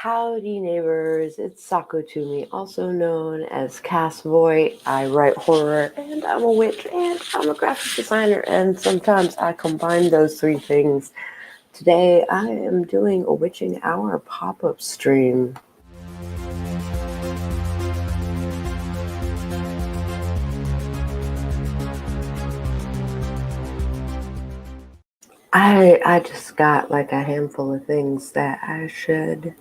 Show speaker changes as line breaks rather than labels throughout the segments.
Howdy neighbors, it's Sako Toomey, also known as Cassavoy. I write horror and I'm a witch and I'm a graphic designer, and sometimes I combine those three things. Today I am doing a Witching Hour pop-up stream. I just got like a handful of things that I should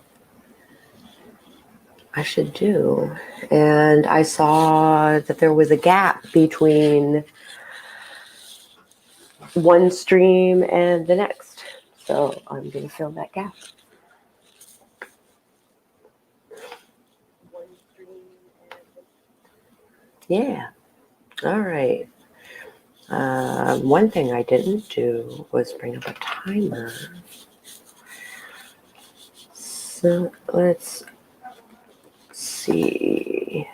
do. And I saw that there was a gap between one stream and the next. So I'm going to fill that gap. Yeah. All right. One thing I didn't do was bring up a timer. So let's see.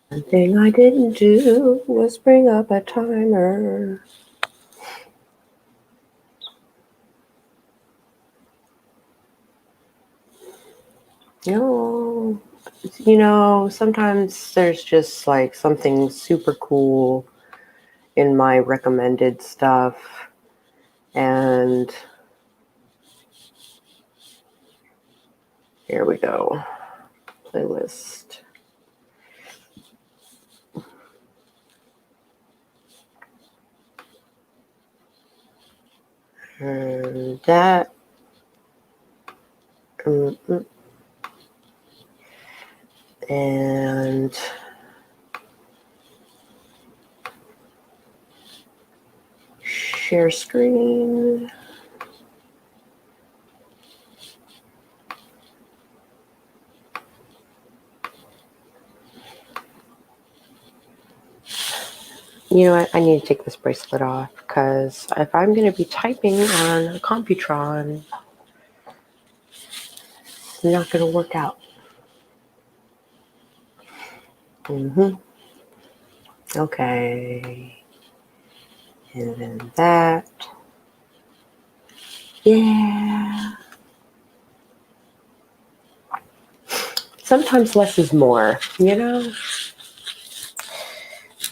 One thing I didn't do was bring up a timer. No, sometimes there's just like something super cool in my recommended stuff, and here we go. Playlist. And that. And share screen. You know what? I need to take this bracelet off because if I'm going to be typing on a Computron, it's not going to work out. Okay. And then that. Yeah. Sometimes less is more,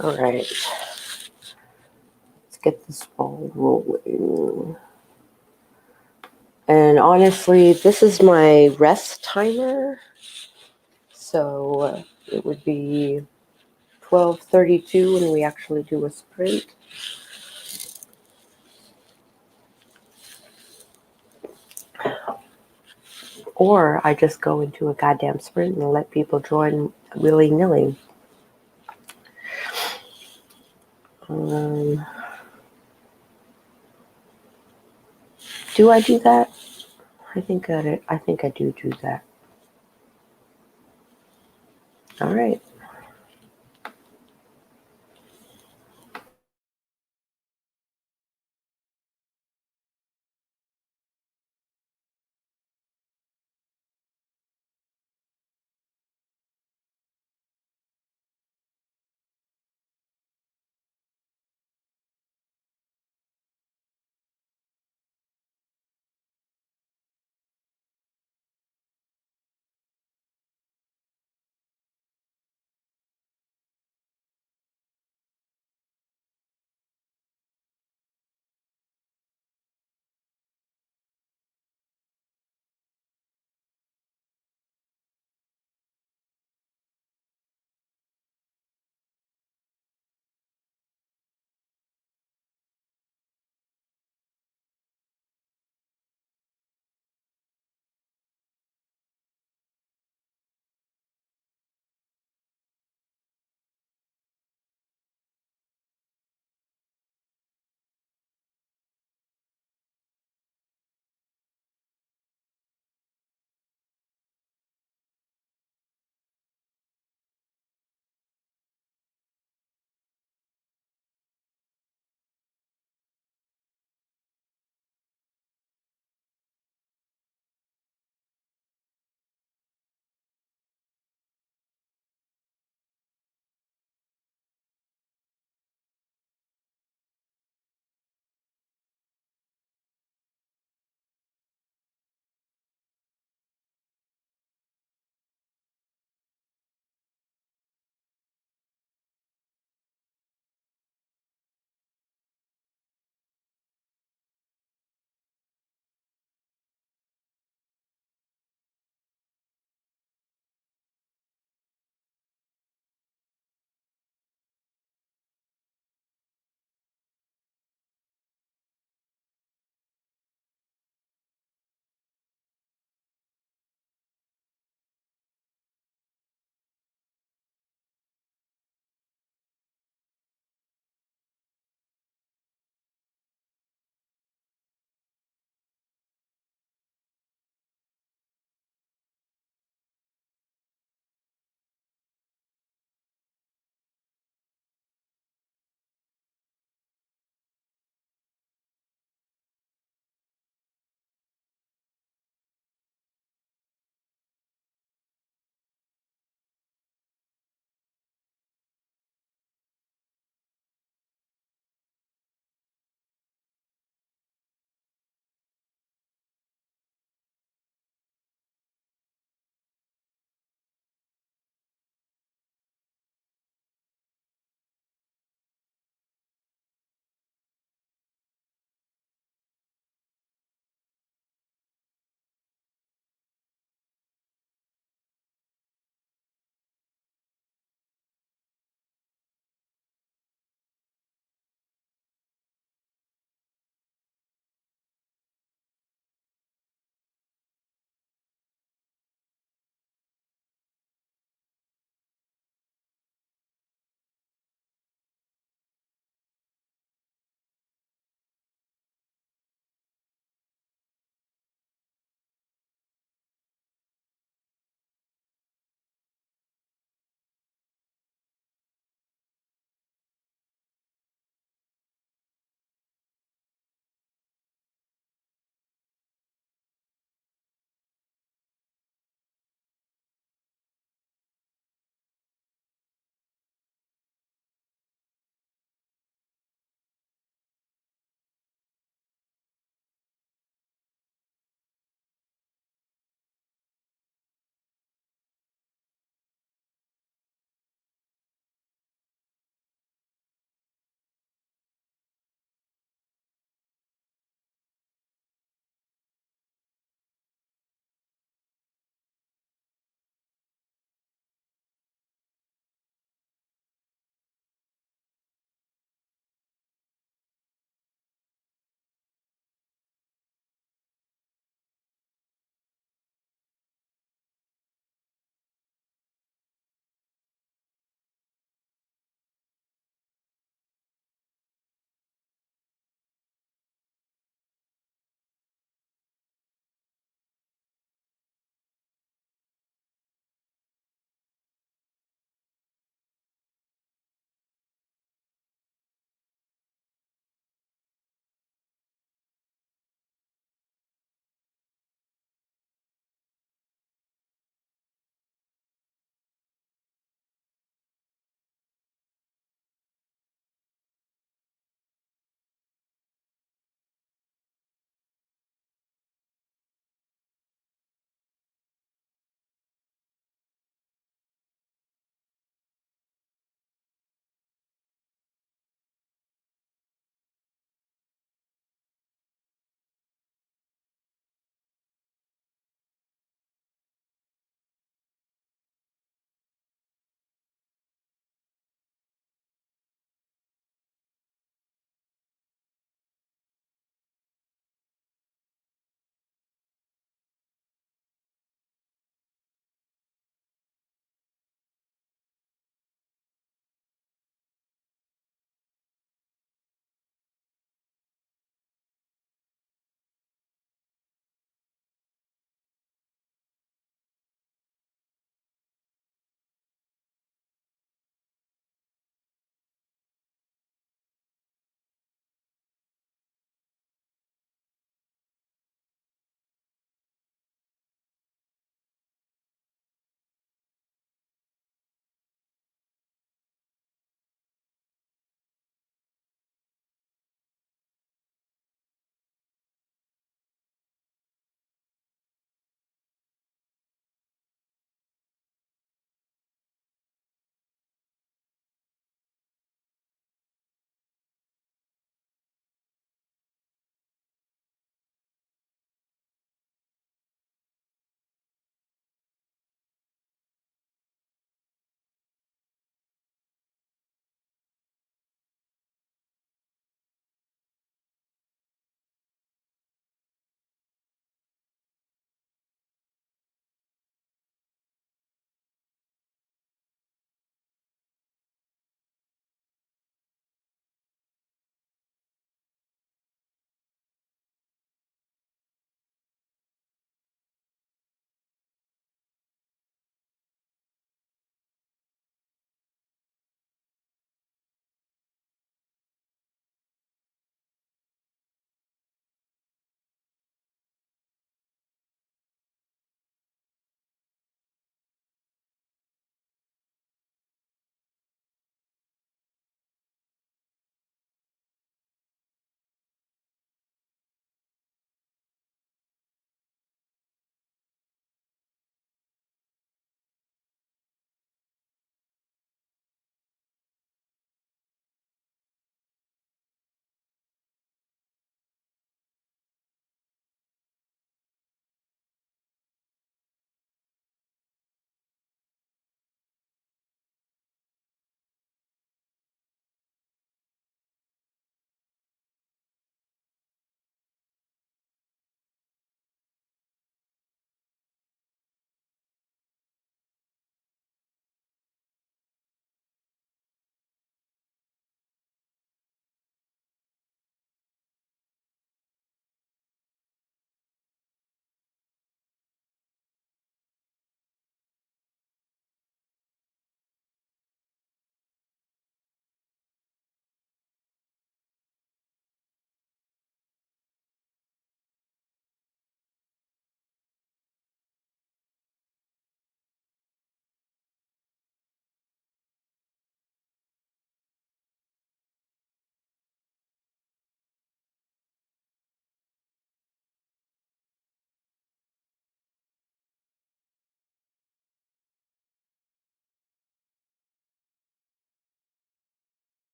All right. Let's get this ball rolling. And honestly, this is my rest timer. So it would be 12:32 when we actually do a sprint. Or I just go into a goddamn sprint and let people join willy-nilly. Do I do that? I think I do that. All right.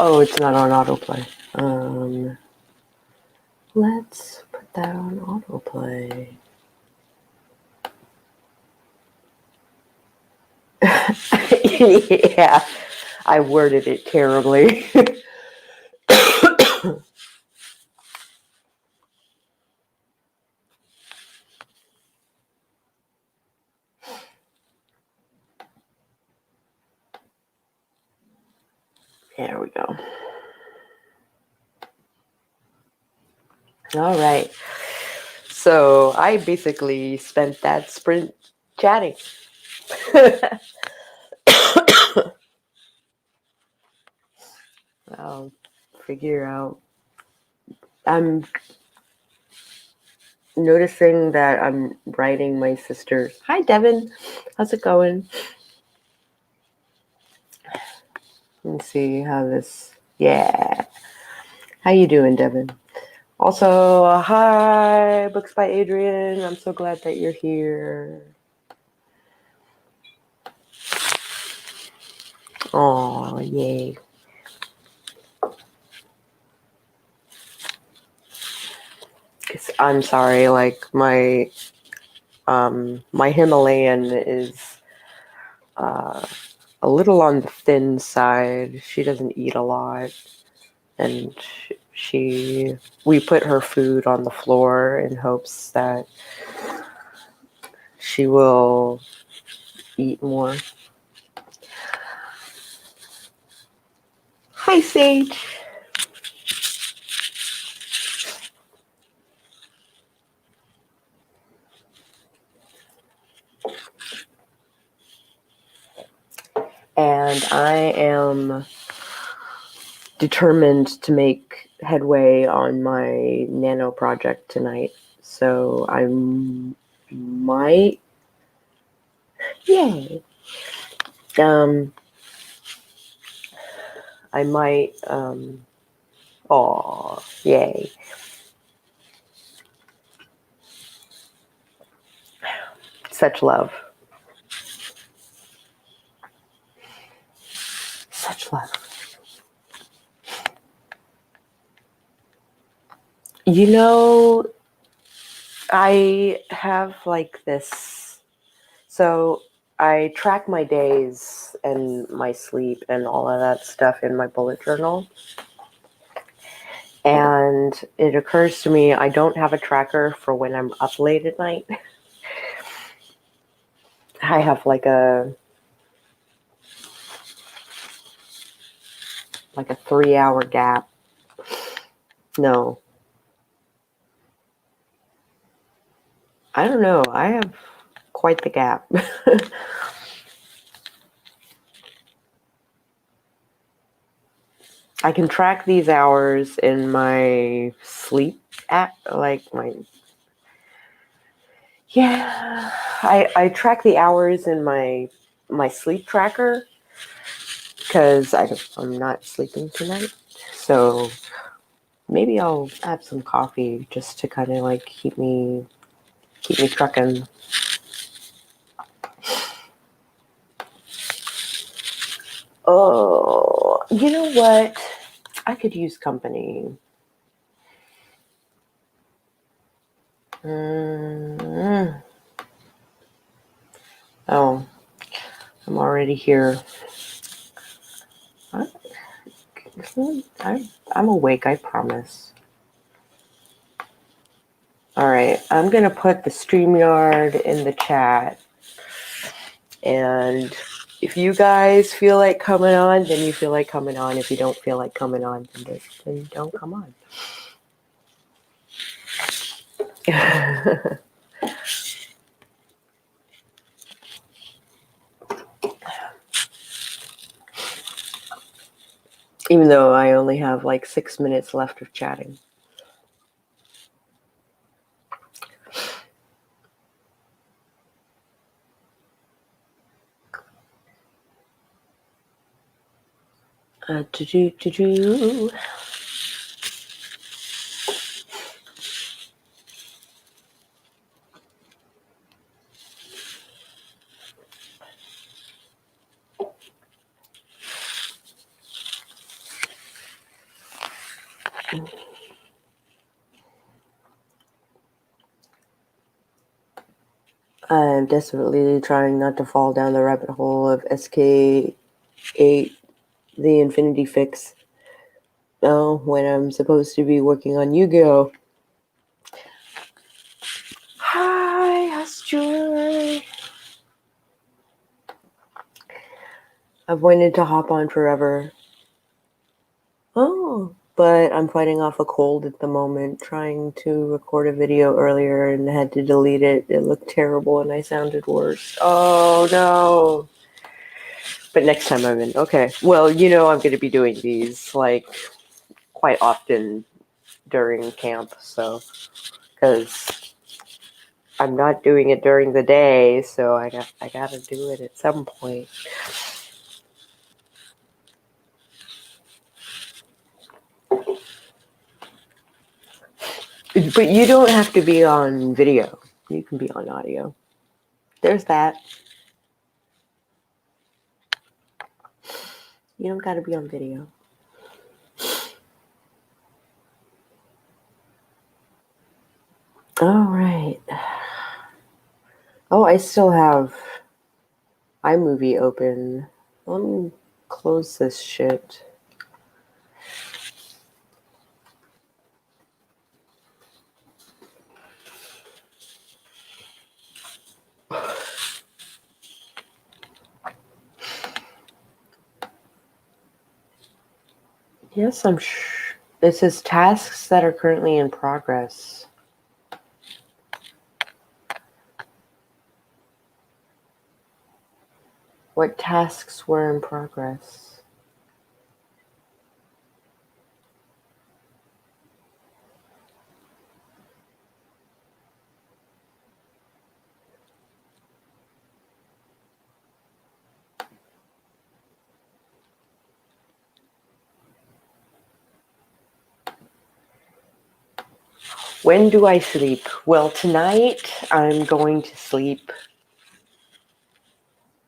Oh, it's not on autoplay. Let's put that on autoplay. Yeah, I worded it terribly. There we go. All right. So I basically spent that sprint chatting. I'll figure out. I'm noticing that I'm writing my sister's. Hi, Devin. How's it going? Let me see how this. Yeah. How you doing, Devin? Also, hi, Books by Adrian. I'm so glad that you're here. Oh, yay. I'm sorry, like my Himalayan is a little on the thin side. She doesn't eat a lot, and we put her food on the floor in hopes that she will eat more. Hi, Sage. And I am determined to make headway on my nano project tonight. So I might, yay. I might, aw, yay. Such love. Such love. You know, I have like this. So I track my days and my sleep and all of that stuff in my bullet journal. And it occurs to me I don't have a tracker for when I'm up late at night. I have like a 3-hour gap. No, I don't know. I have quite the gap. I can track these hours in my sleep app, yeah. I track the hours in my sleep tracker because I'm not sleeping tonight. So maybe I'll add some coffee just to kind of like keep me trucking. Oh, you know what? I could use company. Mm. Oh, I'm already here. I'm awake, I promise. All right, I'm going to put the StreamYard in the chat. And if you guys feel like coming on, then you feel like coming on. If you don't feel like coming on, then don't come on. Even though I only have like 6 minutes left of chatting. Do-do-do-do. I'm desperately trying not to fall down the rabbit hole of SK8, the Infinity Fix. Oh, when I'm supposed to be working on Yu-Gi-Oh! Hi, Astro. I've wanted to hop on forever. Oh, but I'm fighting off a cold at the moment, trying to record a video earlier and had to delete it. It looked terrible and I sounded worse. Oh, no. But next time I'm in. Okay. Well, you know I'm going to be doing these, like, quite often during camp, so, because I'm not doing it during the day, so I got to do it at some point. But you don't have to be on video. You can be on audio. There's that. You don't got to be on video. All right. Oh, I still have iMovie open. Let me close this shit. Yes, I'm sure. This is tasks that are currently in progress. What tasks were in progress? When do I sleep? Well, tonight I'm going to sleep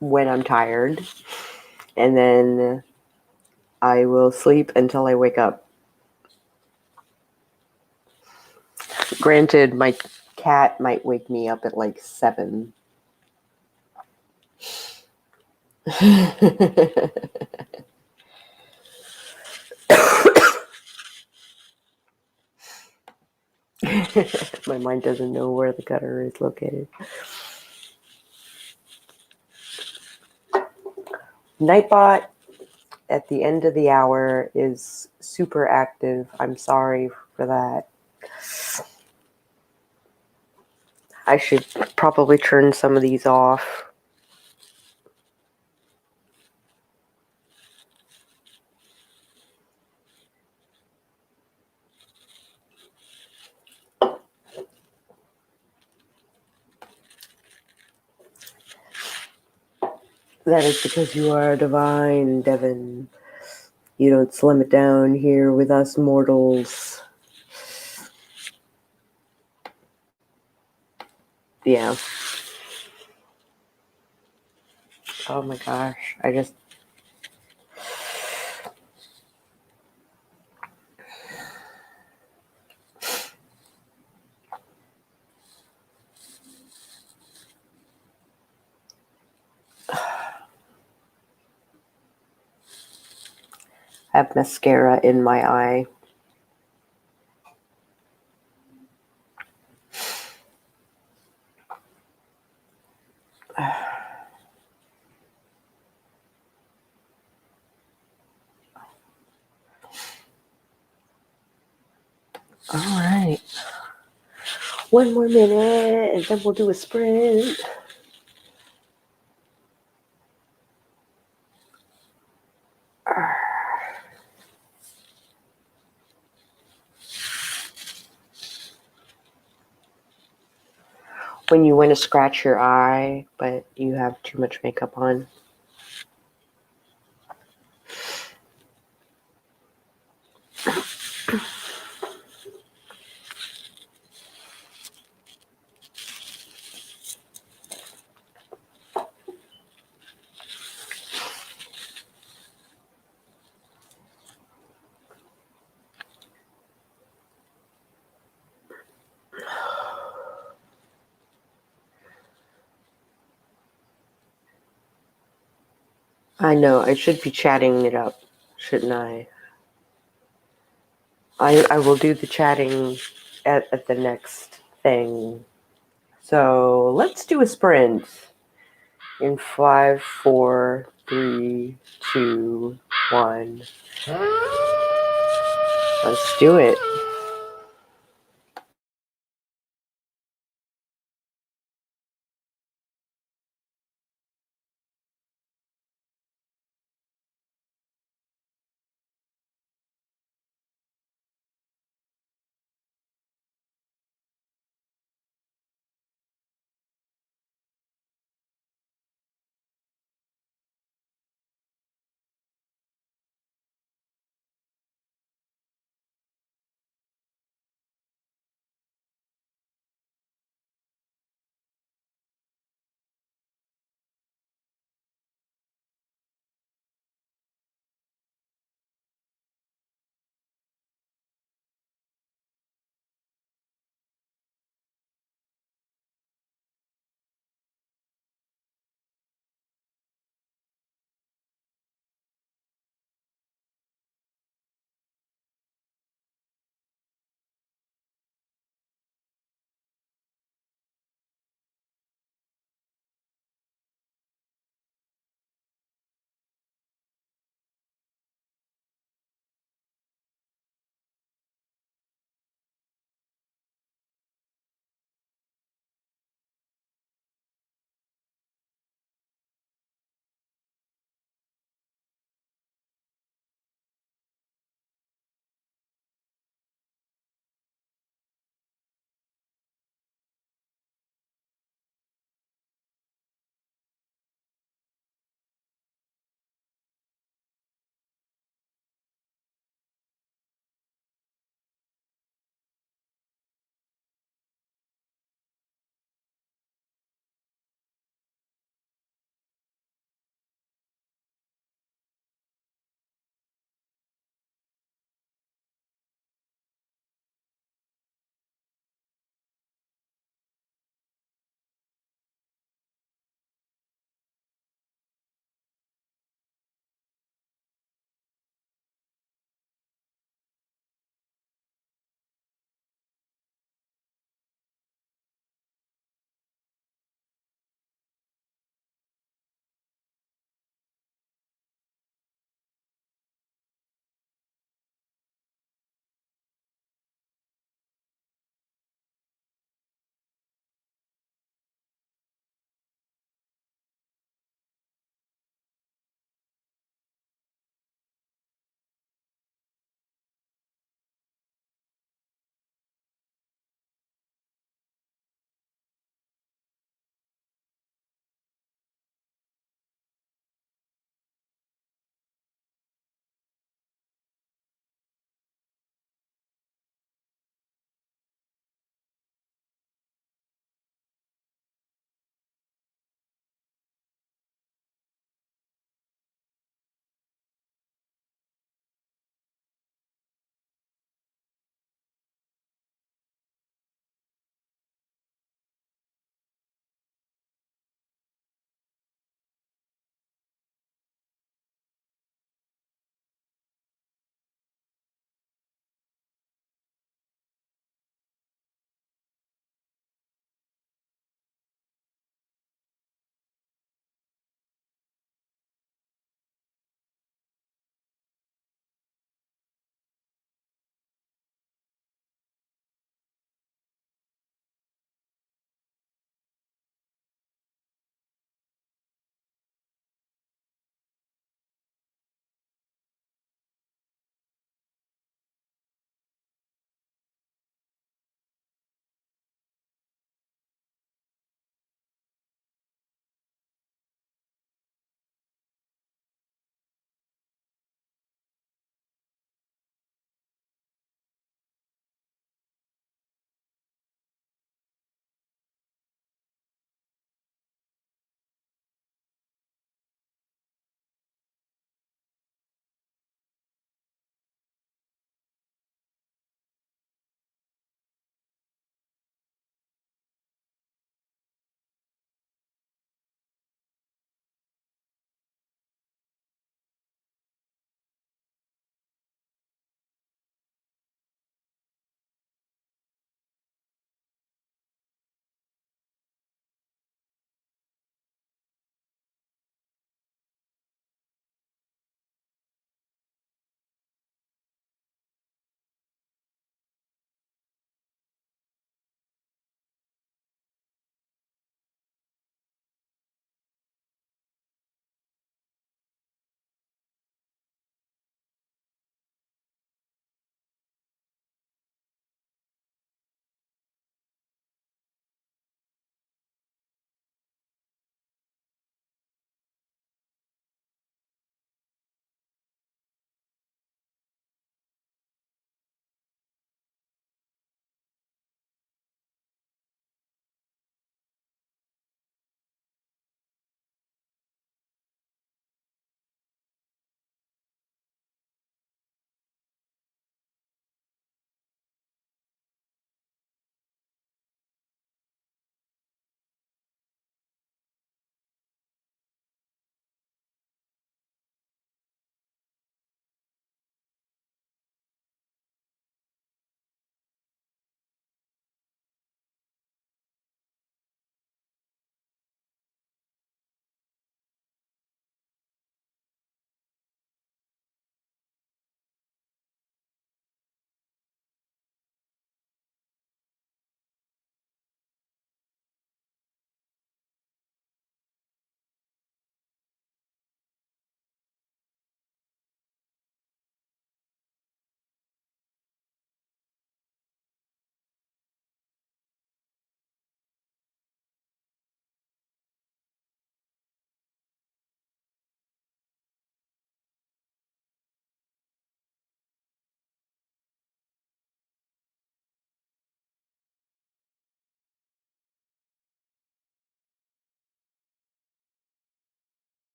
when I'm tired, and then I will sleep until I wake up. Granted, my cat might wake me up at like 7. My mind doesn't know where the gutter is located. Nightbot at the end of the hour is super active. I'm sorry for that. I should probably turn some of these off. That is because you are divine, Devin. You don't slim it down here with us mortals. Yeah. Oh my gosh. I just... have mascara in my eye. All right. One more minute, and then we'll do a sprint. When you want to scratch your eye, but you have too much makeup on. I know, I should be chatting it up, shouldn't I? I will do the chatting at the next thing. So let's do a sprint in 5, 4, 3, 2, 1. Let's do it.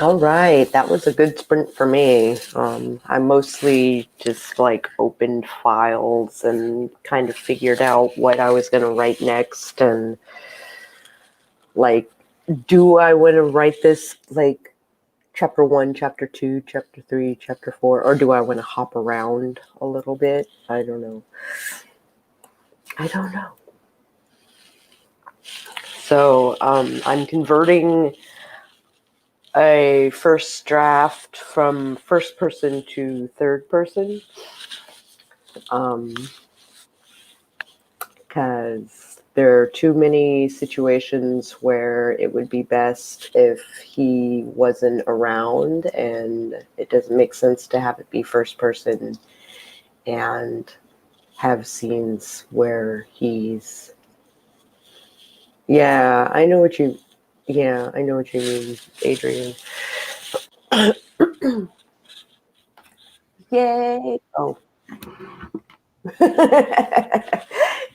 All right, that was a good sprint for me. I mostly just like opened files and kind of figured out what I was going to write next, and like, do I want to write this like chapter 1, chapter 2, chapter 3, chapter 4, or do I want to hop around a little bit? I don't know. So I'm converting a first draft from first person to third person. Because there are too many situations where it would be best if he wasn't around, and it doesn't make sense to have it be first person and have scenes where he's. Yeah, I know what you mean, Adrian. Yay! Oh.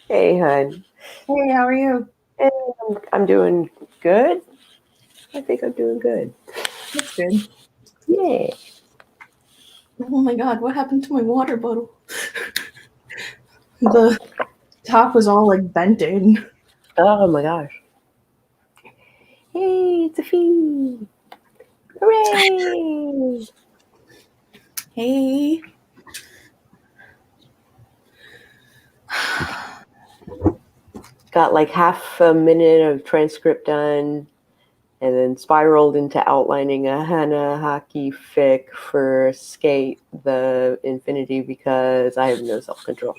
Hey, hun.
Hey, how are you?
Hey, I'm doing good. I think I'm doing good.
That's good.
Yeah.
Oh my god, what happened to my water bottle? The top was all like bent in.
Oh my gosh. Hey, it's a fee. Hooray!
Hey.
Got like half a minute of transcript done, and then spiraled into outlining a Hana hockey fic for Skate the Infinity because I have no self-control.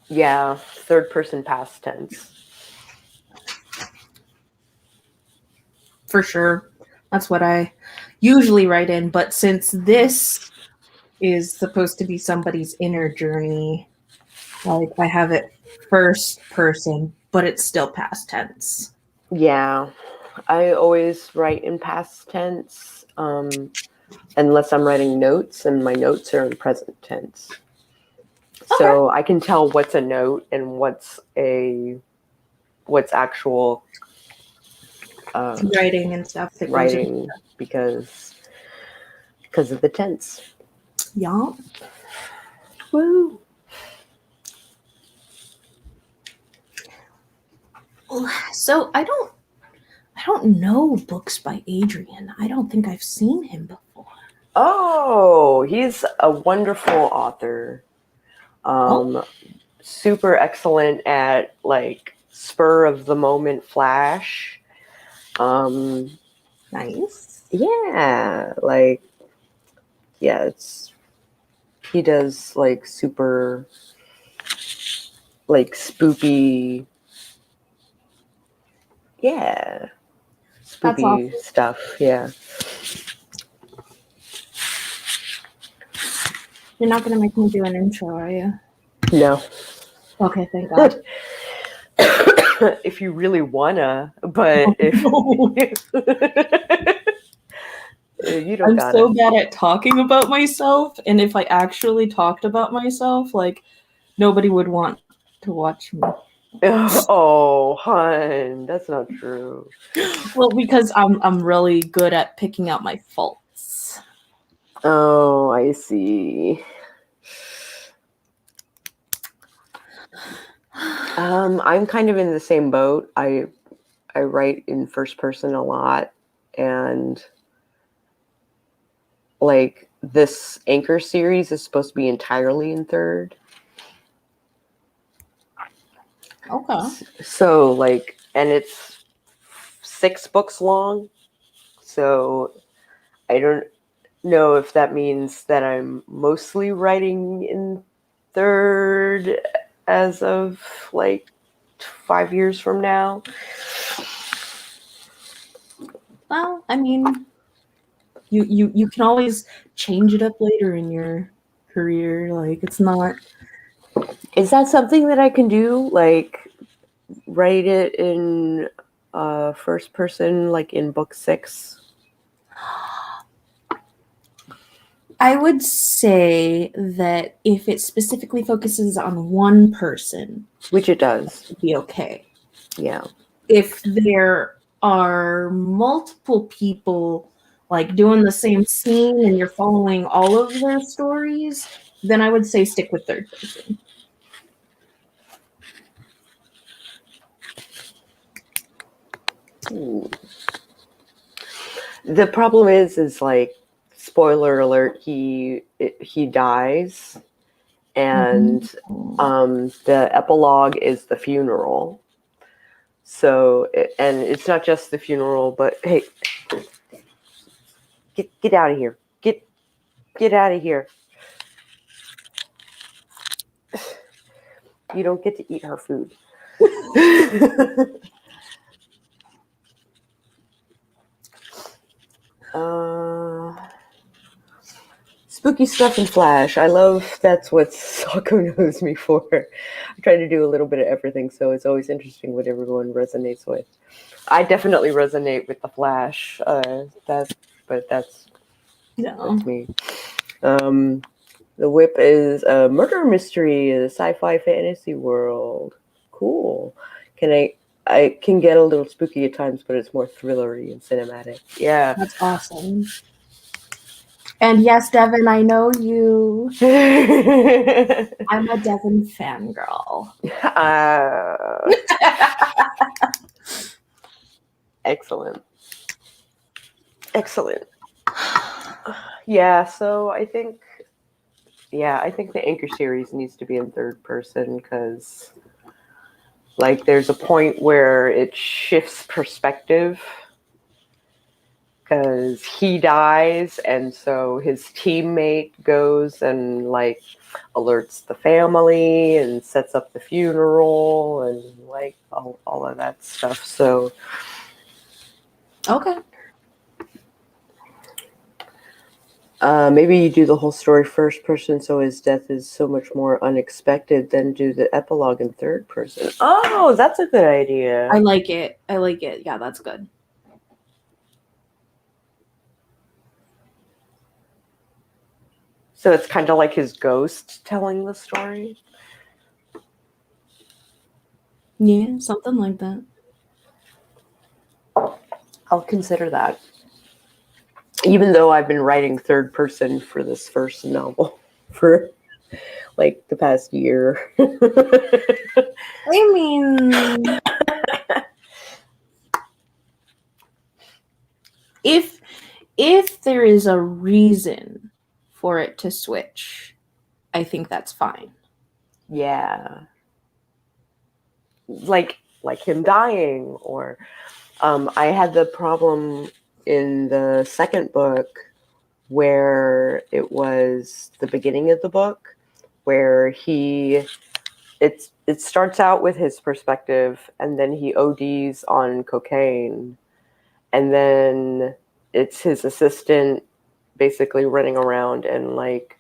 Yeah, third person past tense.
For sure. That's what I usually write in, but since this is supposed to be somebody's inner journey, like I have it first person, but it's still past tense.
Yeah, I always write in past tense, unless I'm writing notes, and my notes are in present tense. So I can tell what's a note and what's actual
Writing and stuff that goes in.
writing because of the tense.
Yeah.
Woo!
So I don't know books by Adrian. I don't think I've seen him before.
Oh, he's a wonderful author. Super excellent at like spur of the moment flash.
Nice.
Yeah, he does like super like spoopy,
That's
spoopy
awesome.
stuff. Yeah.
You're not gonna make me do an intro, are you?
No.
Okay, thank God.
If you really wanna, but if you don't
I'm
gotta.
so bad at talking about myself, and if I actually talked about myself, like nobody would want to watch me.
Oh, hun, that's not true.
Well, because I'm really good at picking out my faults.
Oh, I see. I'm kind of in the same boat. I write in first person a lot, and like this Anchor series is supposed to be entirely in third.
Okay.
So like, and it's 6 books long. So I don't know if that means that I'm mostly writing in third as of like 5 years from now.
Well, I mean, you can always change it up later in your career. Like it's not.
Is that something that I can do? Like write it in first person, like in book 6?
I would say that if it specifically focuses on one person,
Which it does.
it'd be okay.
Yeah.
If there are multiple people like doing the same scene and you're following all of their stories, then I would say stick with third person.
The problem is like, spoiler alert, he dies, and the epilogue is the funeral. So, and it's not just the funeral, but hey, get out of here. Get out of here. You don't get to eat her food. Spooky stuff in Flash. I love that's what Sako knows me for. I try to do a little bit of everything, so it's always interesting what everyone resonates with. I definitely resonate with the Flash. That's me. The Whip is a murder mystery in a sci-fi fantasy world. Cool. I can get a little spooky at times, but it's more thrillery and cinematic. Yeah.
That's awesome. And yes, Devin, I know you. I'm a Devin fangirl.
Excellent. Yeah, so I think the Anchor series needs to be in third person because, like, there's a point where it shifts perspective because he dies, and so his teammate goes and like alerts the family and sets up the funeral and like all of that stuff. So
okay.
Maybe you do the whole story first person, so his death is so much more unexpected. Then do the epilogue in third person. Oh, that's a good idea.
I like it. Yeah, that's good.
So it's kind of like his ghost telling the story.
Yeah, something like that.
I'll consider that. Even though I've been writing third person for this first novel for like the past year.
I mean, if there is a reason for it to switch, I think that's fine.
Yeah. Like him dying, or I had the problem in the second book where it was the beginning of the book where it starts out with his perspective and then he ODs on cocaine, and then it's his assistant basically running around and like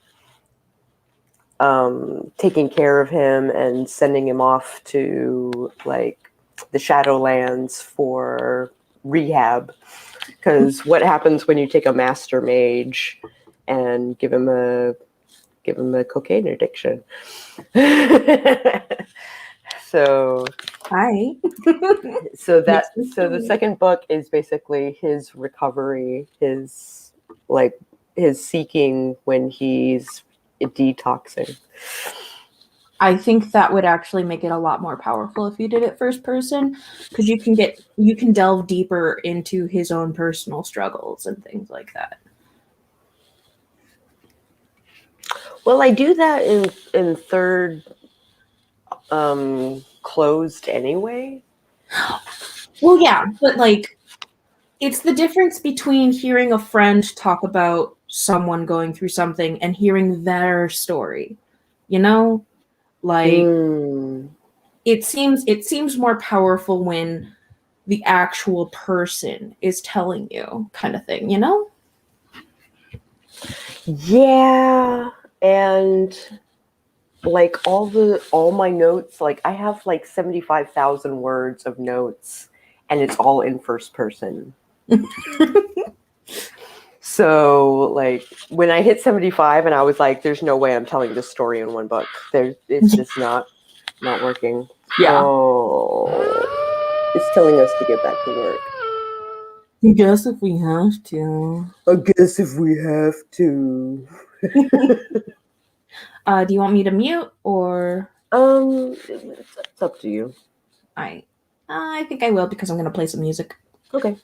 taking care of him and sending him off to like the Shadowlands for rehab. Because what happens when you take a master mage and give him a cocaine addiction? So the second book is basically his recovery, his seeking when he's detoxing.
I think that would actually make it a lot more powerful if you did it first person, because you can delve deeper into his own personal struggles and things like that.
Well, I do that in third closed anyway.
Well, yeah, but like it's the difference between hearing a friend talk about someone going through something and hearing their story. You know? Like it seems more powerful when the actual person is telling you, kind of thing, you know?
Yeah, and like all my notes, like I have like 75,000 words of notes and it's all in first person. So, like, when I hit 75, and I was like, "There's no way I'm telling this story in one book. It's just not working."
Yeah.
Oh, it's telling us to get back to work.
I guess if we have to.
I guess if we have to.
Do you want me to mute or
It's up to you.
I think I will because I'm gonna play some music.
Okay.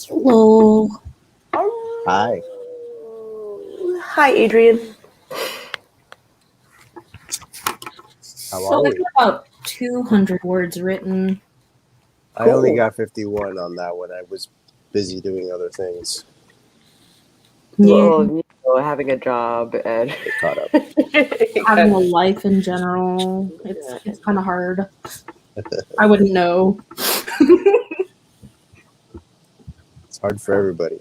Hello.
Hi.
Hi, Adrian.
How
So
are
I
we?
got about 200 words written.
I only
Cool.
got 51 on that one. I was busy doing other things.
Yeah,
Well, you know, having a job and
Get caught up.
having a life in general, it's
Yeah.
kind of hard. I wouldn't know.
It's hard for everybody.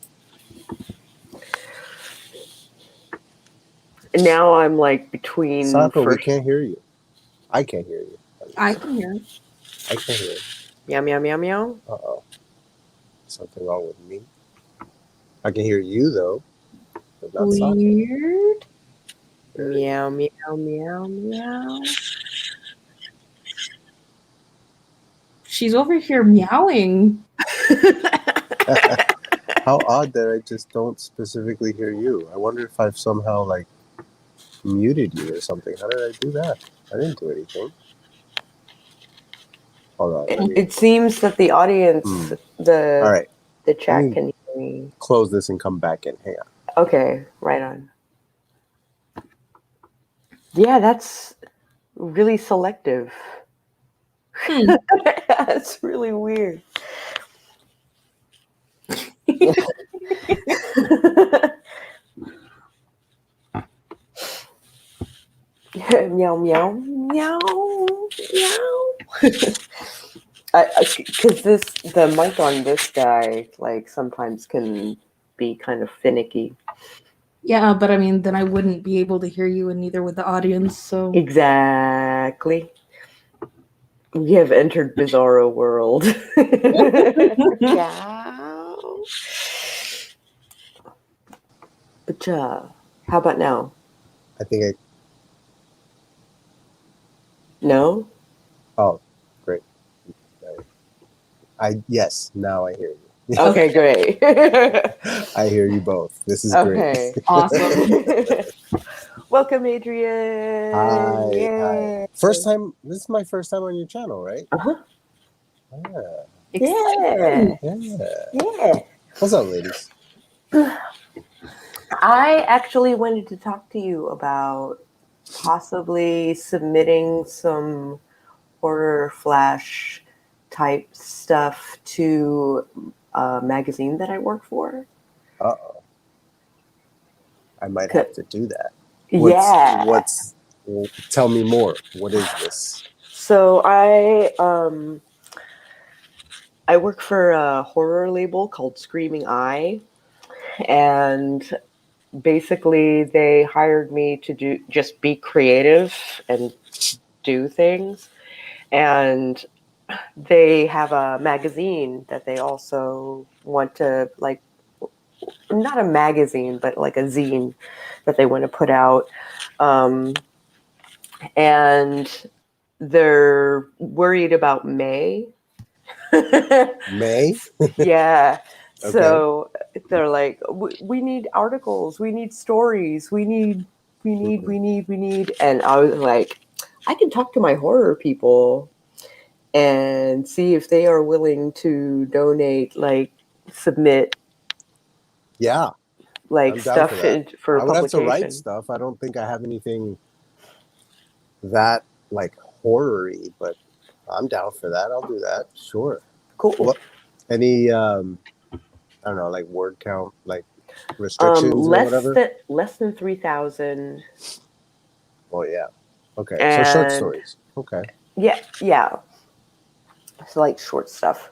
And now I'm like between
Sako, we
first.
can't hear you. I can't hear you.
I can hear it.
I can't hear you.
Meow, meow, meow, meow.
Uh-oh. Something wrong with me? I can hear you, though, but not Sako.
Weird.
Meow, meow, meow, meow.
She's over here meowing.
How odd that I just don't specifically hear you. I wonder if I've somehow, like, muted you or something. How did I do that? I didn't do anything. Hold on. Let me...
It seems that the audience,
All
the
right.
chat
me-
can hear me.
Close this and come back in. Hang on.
Okay, right on. Yeah, that's really selective. That's really weird. Meow, meow, meow, meow. Because the mic on this guy, like, sometimes can be kind of finicky.
Yeah, but I mean, then I wouldn't be able to hear you, and neither would the audience. So
Exactly. We have entered Bizarro world. Meow. But how about now?
I think
No?
Oh, great. Yes, now I hear you.
Okay, great.
I hear you both. This is
Okay.
awesome.
Welcome, Adrian.
Hi.
Yay.
First time. This is my first time on your channel, right?
Uh-huh.
Yeah.
Exciting.
Yeah.
Yeah.
What's up, ladies?
I actually wanted to talk to you about possibly submitting some horror flash type stuff to a magazine that I work for.
Uh-oh. I might
C-
have to do that.
Yeah.
Tell me more. What is this?
So I work for a horror label called Screaming Eye, and basically they hired me to just be creative and do things. And they have a magazine that they also want to, like, not a magazine, but like a zine that they want to put out. And they're worried about May.
May?
Yeah.
Okay.
So they're like, we need articles, we need stories, we need. And I was like, I can talk to my horror people and see if they are willing to donate, like, submit,
Yeah.
like,
I'm down for
stuff
that.
for
I would have to write
publication.
stuff. I don't think I have anything that, like, horror-y, but I'm down for that. I'll do that. Sure.
Cool.
What? Any, I don't know, like, word count, like, restrictions or whatever?
Less than 3,000.
Oh, yeah. Okay. So short stories. Okay.
Yeah. So, like, short stuff.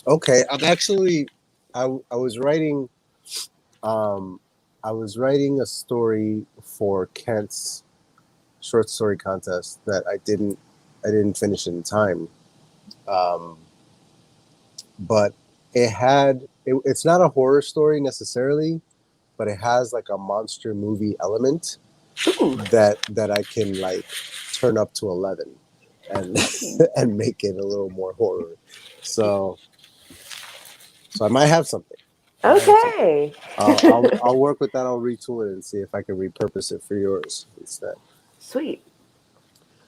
Okay. I'm actually, I was writing, I was writing a story for Kent's short story contest that I didn't finish in time. But it's not a horror story necessarily, but it has like a monster movie element
Ooh.
that I can, like, turn up to 11 and and make it a little more horror. So I might have something.
Okay.
I'll work with that. I'll retool it and see if I can repurpose it for yours instead.
Sweet.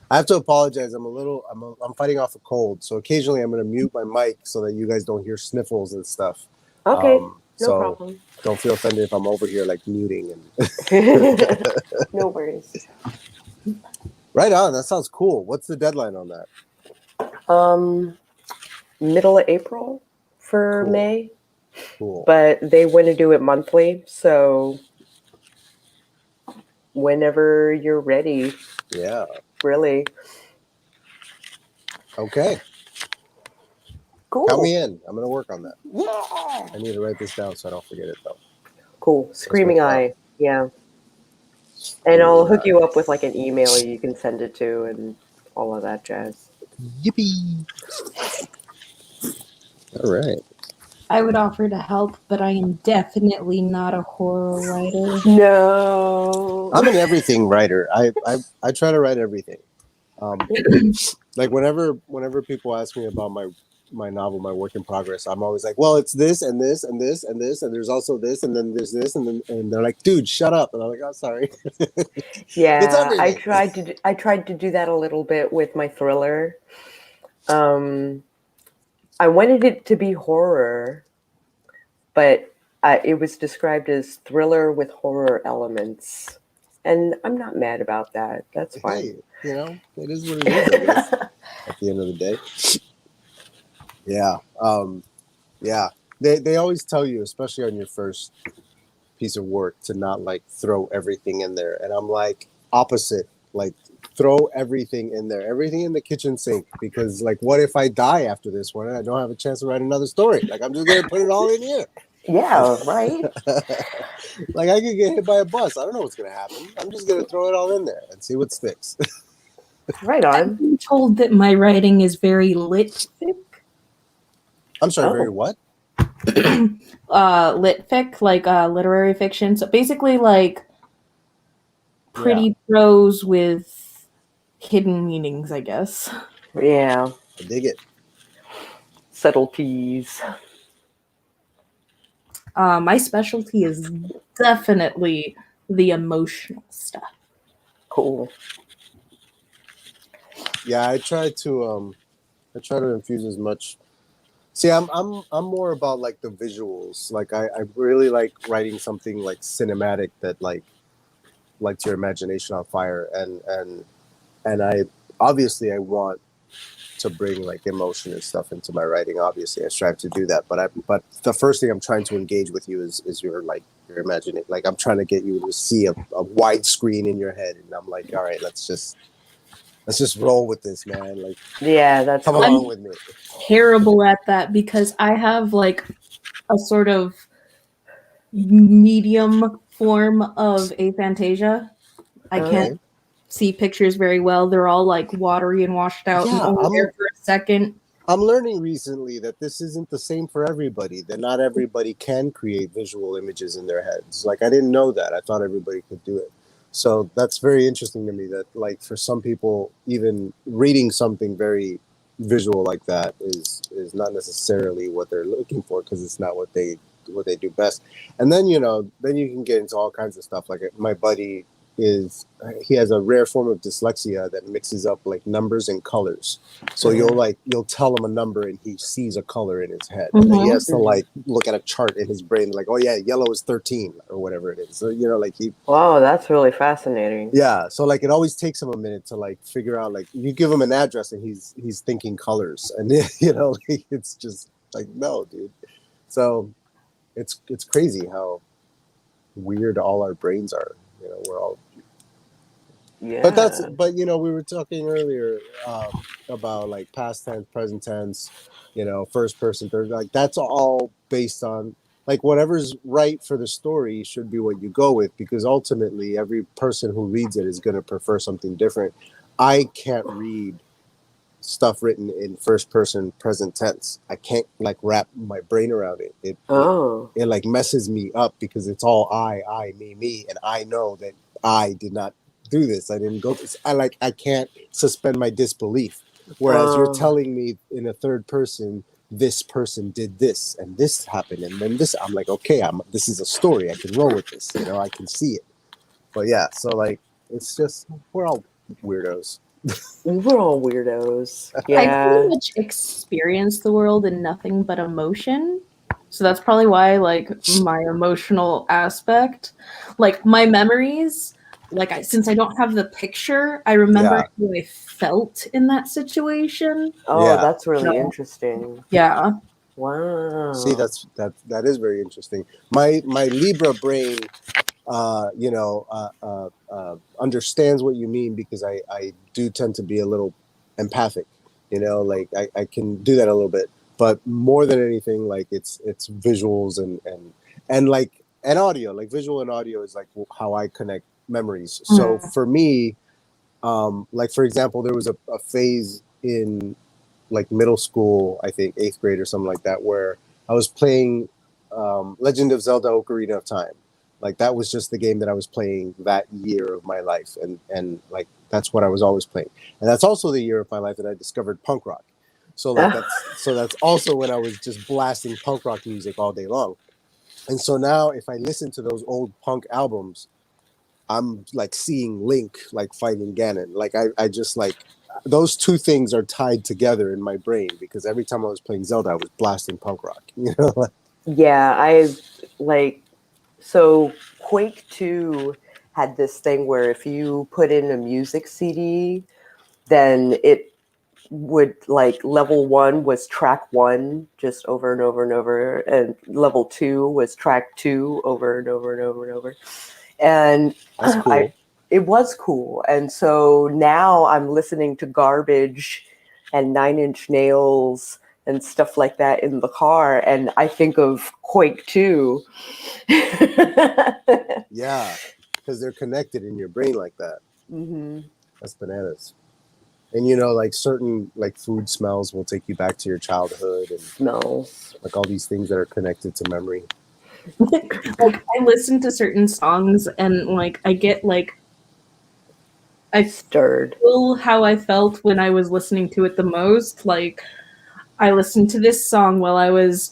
I have to apologize. I'm fighting off a cold, so occasionally I'm going to mute my mic so that you guys don't hear sniffles and stuff.
Okay, no
So
problem.
don't feel offended if I'm over here like muting and
No worries.
right on. That sounds cool. What's the deadline on that?
Middle of April for
Cool.
May,
Cool.
but they want to do it monthly, so whenever you're ready,
Yeah.
really.
Okay.
Cool.
Count me in. I'm gonna work on that.
Yeah.
I need to write this down so I don't forget it though.
Cool. Screaming Eye. Yeah. And I'll hook you up with like an email you can send it to and all of that jazz.
Yippee! All right.
I would offer to help, but I am definitely not a horror writer.
No.
I'm an everything writer. I try to write everything. Like whenever people ask me about my novel, my work in progress, I'm always like, well, it's this and this and this and this, and there's also this, and then there's this, and they're like, dude, shut up, and I'm like, oh, sorry. It's
Yeah,
everything.
I tried to do that a little bit with my thriller. I wanted it to be horror, but it was described as thriller with horror elements, and I'm not mad about that. That's fine.
Hey, it is what it is, I guess. At the end of the day. Yeah. Yeah. They always tell you, especially on your first piece of work, to not like throw everything in there. And I'm like opposite, like throw everything in there, everything in the kitchen sink, because like what if I die after this one and I don't have a chance to write another story? Like I'm just gonna put it all in here.
Yeah, right.
Like I could get hit by a bus. I don't know what's gonna happen. I'm just gonna throw it all in there and see what sticks.
Right
I've
on.
been told that my writing is very lit fic.
I'm sorry,
Oh.
very what?
Lit fic, like literary fiction. So basically like pretty prose with hidden meanings, I guess.
Yeah,
I dig it.
subtleties.
My specialty is definitely the emotional stuff.
Cool.
Yeah, I try to infuse as much. See, I'm more about like the visuals. Like I really like writing something like cinematic that like lights your imagination on fire, and I obviously I want to bring like emotion and stuff into my writing. Obviously, I strive to do that. But the first thing I'm trying to engage with you is your imagination. Like I'm trying to get you to see a wide screen in your head, and I'm like, all right, let's just roll with this, man. Like,
Yeah, that's
come
cool.
along with me.
Terrible at that because I have like a sort of medium form of aphantasia. I can't see pictures very well. They're all like watery and washed out and
Yeah,
only there for a second.
I'm learning recently that this isn't the same for everybody. That not everybody can create visual images in their heads. Like I didn't know that. I thought everybody could do it. So that's very interesting to me that like for some people, even reading something very visual like that is not necessarily what they're looking for because it's not what they do best. And then then you can get into all kinds of stuff. Like my buddy he has a rare form of dyslexia that mixes up like numbers and colors. So you'll tell him a number and he sees a color in his head. And then he has to like look at a chart in his brain, like, oh yeah, yellow is 13 or whatever it is. So like
Wow, that's really fascinating.
yeah. So like it always takes him a minute to like figure out, like you give him an address and he's thinking colors, and like, it's just like, no, dude. So it's crazy how weird all our brains are. We're all.
Yeah.
But we were talking earlier about like past tense, present tense, first person, third, like that's all based on like whatever's right for the story should be what you go with, because ultimately every person who reads it is going to prefer something different. I can't read stuff written in first person present tense. I can't like wrap my brain around it. It like messes me up because it's all I, me, and I know that I did not do this. I didn't go this. I can't suspend my disbelief. Whereas you're telling me in a third person, this person did this and this happened and then this. I'm like, okay, this is a story. I can roll with this. I can see it. But yeah, so like it's just we're all weirdos.
We're all weirdos.
I
Yeah.
pretty much experience the world in nothing but emotion. So that's probably why, like, my emotional aspect, like my memories, like since I don't have the picture, I remember
Yeah,
how I felt in that situation.
Oh,
yeah.
that's really
So,
interesting.
yeah.
See,
Wow.
that is very interesting. My Libra brain, understands what you mean because I do tend to be a little empathic. Like I can do that a little bit, but more than anything, like it's visuals and like and audio. Like visual and audio is like how I connect memories. So
Mm.
for me, like for example, there was a phase in like middle school, I think 8th grade or something like that, where I was playing Legend of Zelda: Ocarina of Time. Like that was just the game that I was playing that year of my life, and like that's what I was always playing, and that's also the year of my life that I discovered punk rock. So that's also when I was just blasting punk rock music all day long. And so now, if I listen to those old punk albums, I'm like seeing Link like fighting Ganon. Like I just like those two things are tied together in my brain because every time I was playing Zelda, I was blasting punk rock.
Yeah, I like so Quake 2 had this thing where if you put in a music CD, then it would like level 1 was track 1 just over and over and over, and level 2 was track 2 over and over and over and over. And
That's
I
cool.
it was cool. And so now I'm listening to Garbage and Nine Inch Nails and stuff like that in the car, and I think of Quake 2.
Yeah, because they're connected in your brain like that.
Hmm.
That's bananas. And like certain like food smells will take you back to your childhood and
Smells.
like all these things that are connected to memory.
Like I listen to certain songs and like I get like I
Stirred.
feel how I felt when I was listening to it the most. Like I listened to this song while I was,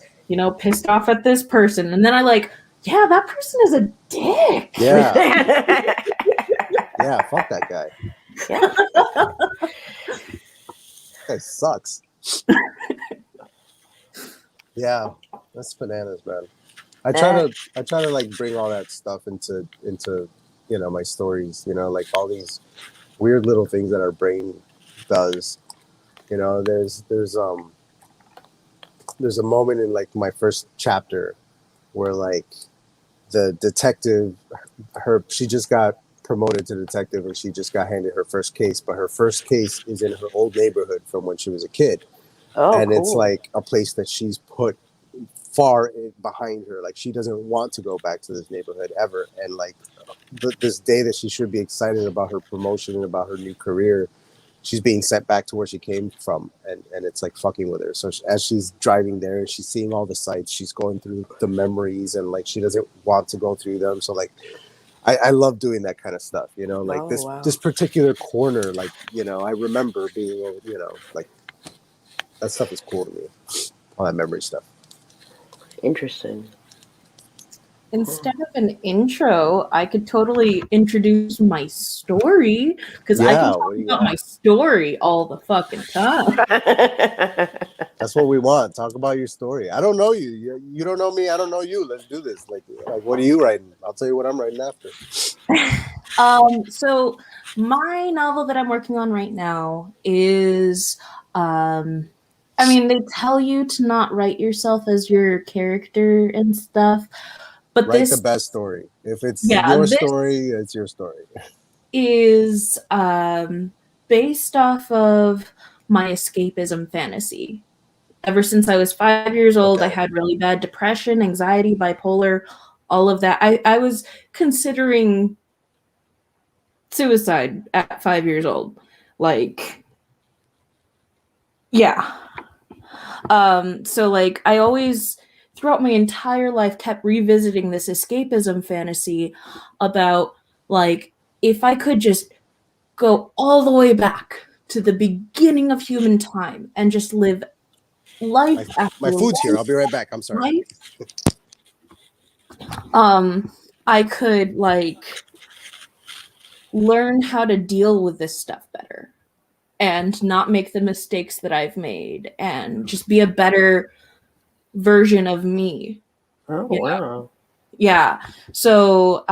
pissed off at this person, and then I like, yeah, that person is a dick.
Yeah,
Yeah.
yeah. Fuck that guy. That guy sucks. Yeah, that's bananas, man. I try to like bring all that stuff into my stories. Like all these weird little things that our brain does. There's a moment in like my first chapter where like the detective, she just got promoted to detective and she just got handed her first case, but her first case is in her old neighborhood from when she was a kid,
Oh,
and it's
cool.
like a place that she's put far behind her. Like she doesn't want to go back to this neighborhood ever, and like this day that she should be excited about her promotion and about her new career, she's being sent back to where she came from, and it's like fucking with her. So as she's driving there and she's seeing all the sights, she's going through the memories, and like she doesn't want to go through them. So like I love doing that kind of stuff, like
Oh,
this
wow.
this particular corner, like I remember being like that stuff is cool to me, all that memory stuff.
Interesting.
Instead of an intro, I could totally introduce my story because I can
Yeah,
talk
what do you
about my
got?
story all the fucking time.
That's what we want. Talk about your story. I don't know you. You don't know me. I don't know you. Let's do this. Like what are you writing? I'll tell you what I'm writing after.
So my novel that I'm working on right now is, they tell you to not write yourself as your character and stuff, but
Write the
this,
best story. If it's
yeah,
your
this
story, it's your story.
is based off of my escapism fantasy. Ever since I was 5 years old, I
Okay.
had really bad depression, anxiety, bipolar, all of that. I was considering suicide at 5 years old. Like, yeah. So like I always throughout my entire life kept revisiting this escapism fantasy about like if I could just go all the way back to the beginning of human time and just live life
My
after
my food's here.
life,
I'll be right back. I'm sorry.
life, um, I could like learn how to deal with this stuff better and not make the mistakes that I've made and just be a better version of me.
Oh,
You know?
wow.
Yeah. So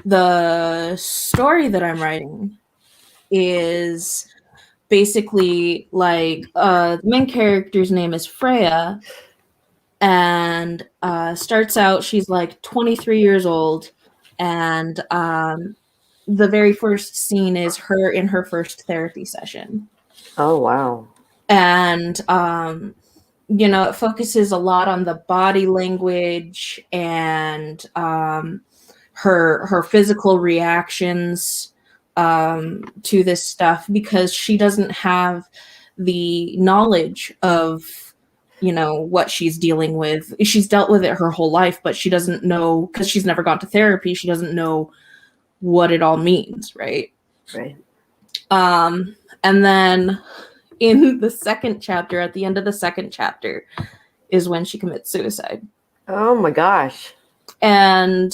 the story that I'm writing is basically like the main character's name is Freya, and starts out she's like 23 years old, and the very first scene is her in her first therapy session.
Oh, wow.
And you know, it focuses a lot on the body language and her physical reactions to this stuff, because she doesn't have the knowledge of, you know, what she's dealing with. She's dealt with it her whole life, but she doesn't know, because she's never gone to therapy, she doesn't know what it all means, right?
Right.
And then in the second chapter, at the end of the second chapter, is when she commits suicide.
Oh, my gosh.
And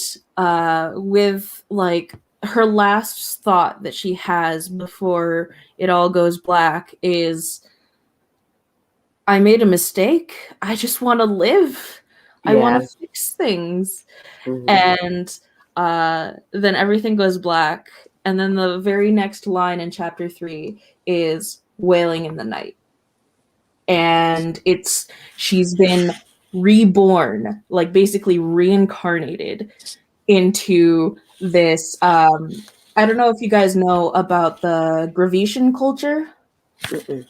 with like her last thought that she has before it all goes black is, I made a mistake. I just want to live. I want
Yeah.
to fix things.
Mhm.
And then everything goes black. And then the very next line in chapter 3 is wailing in the night. And she's been reborn, like basically reincarnated into this. I don't know if you guys know about the Gravitian culture.
Mm-mm.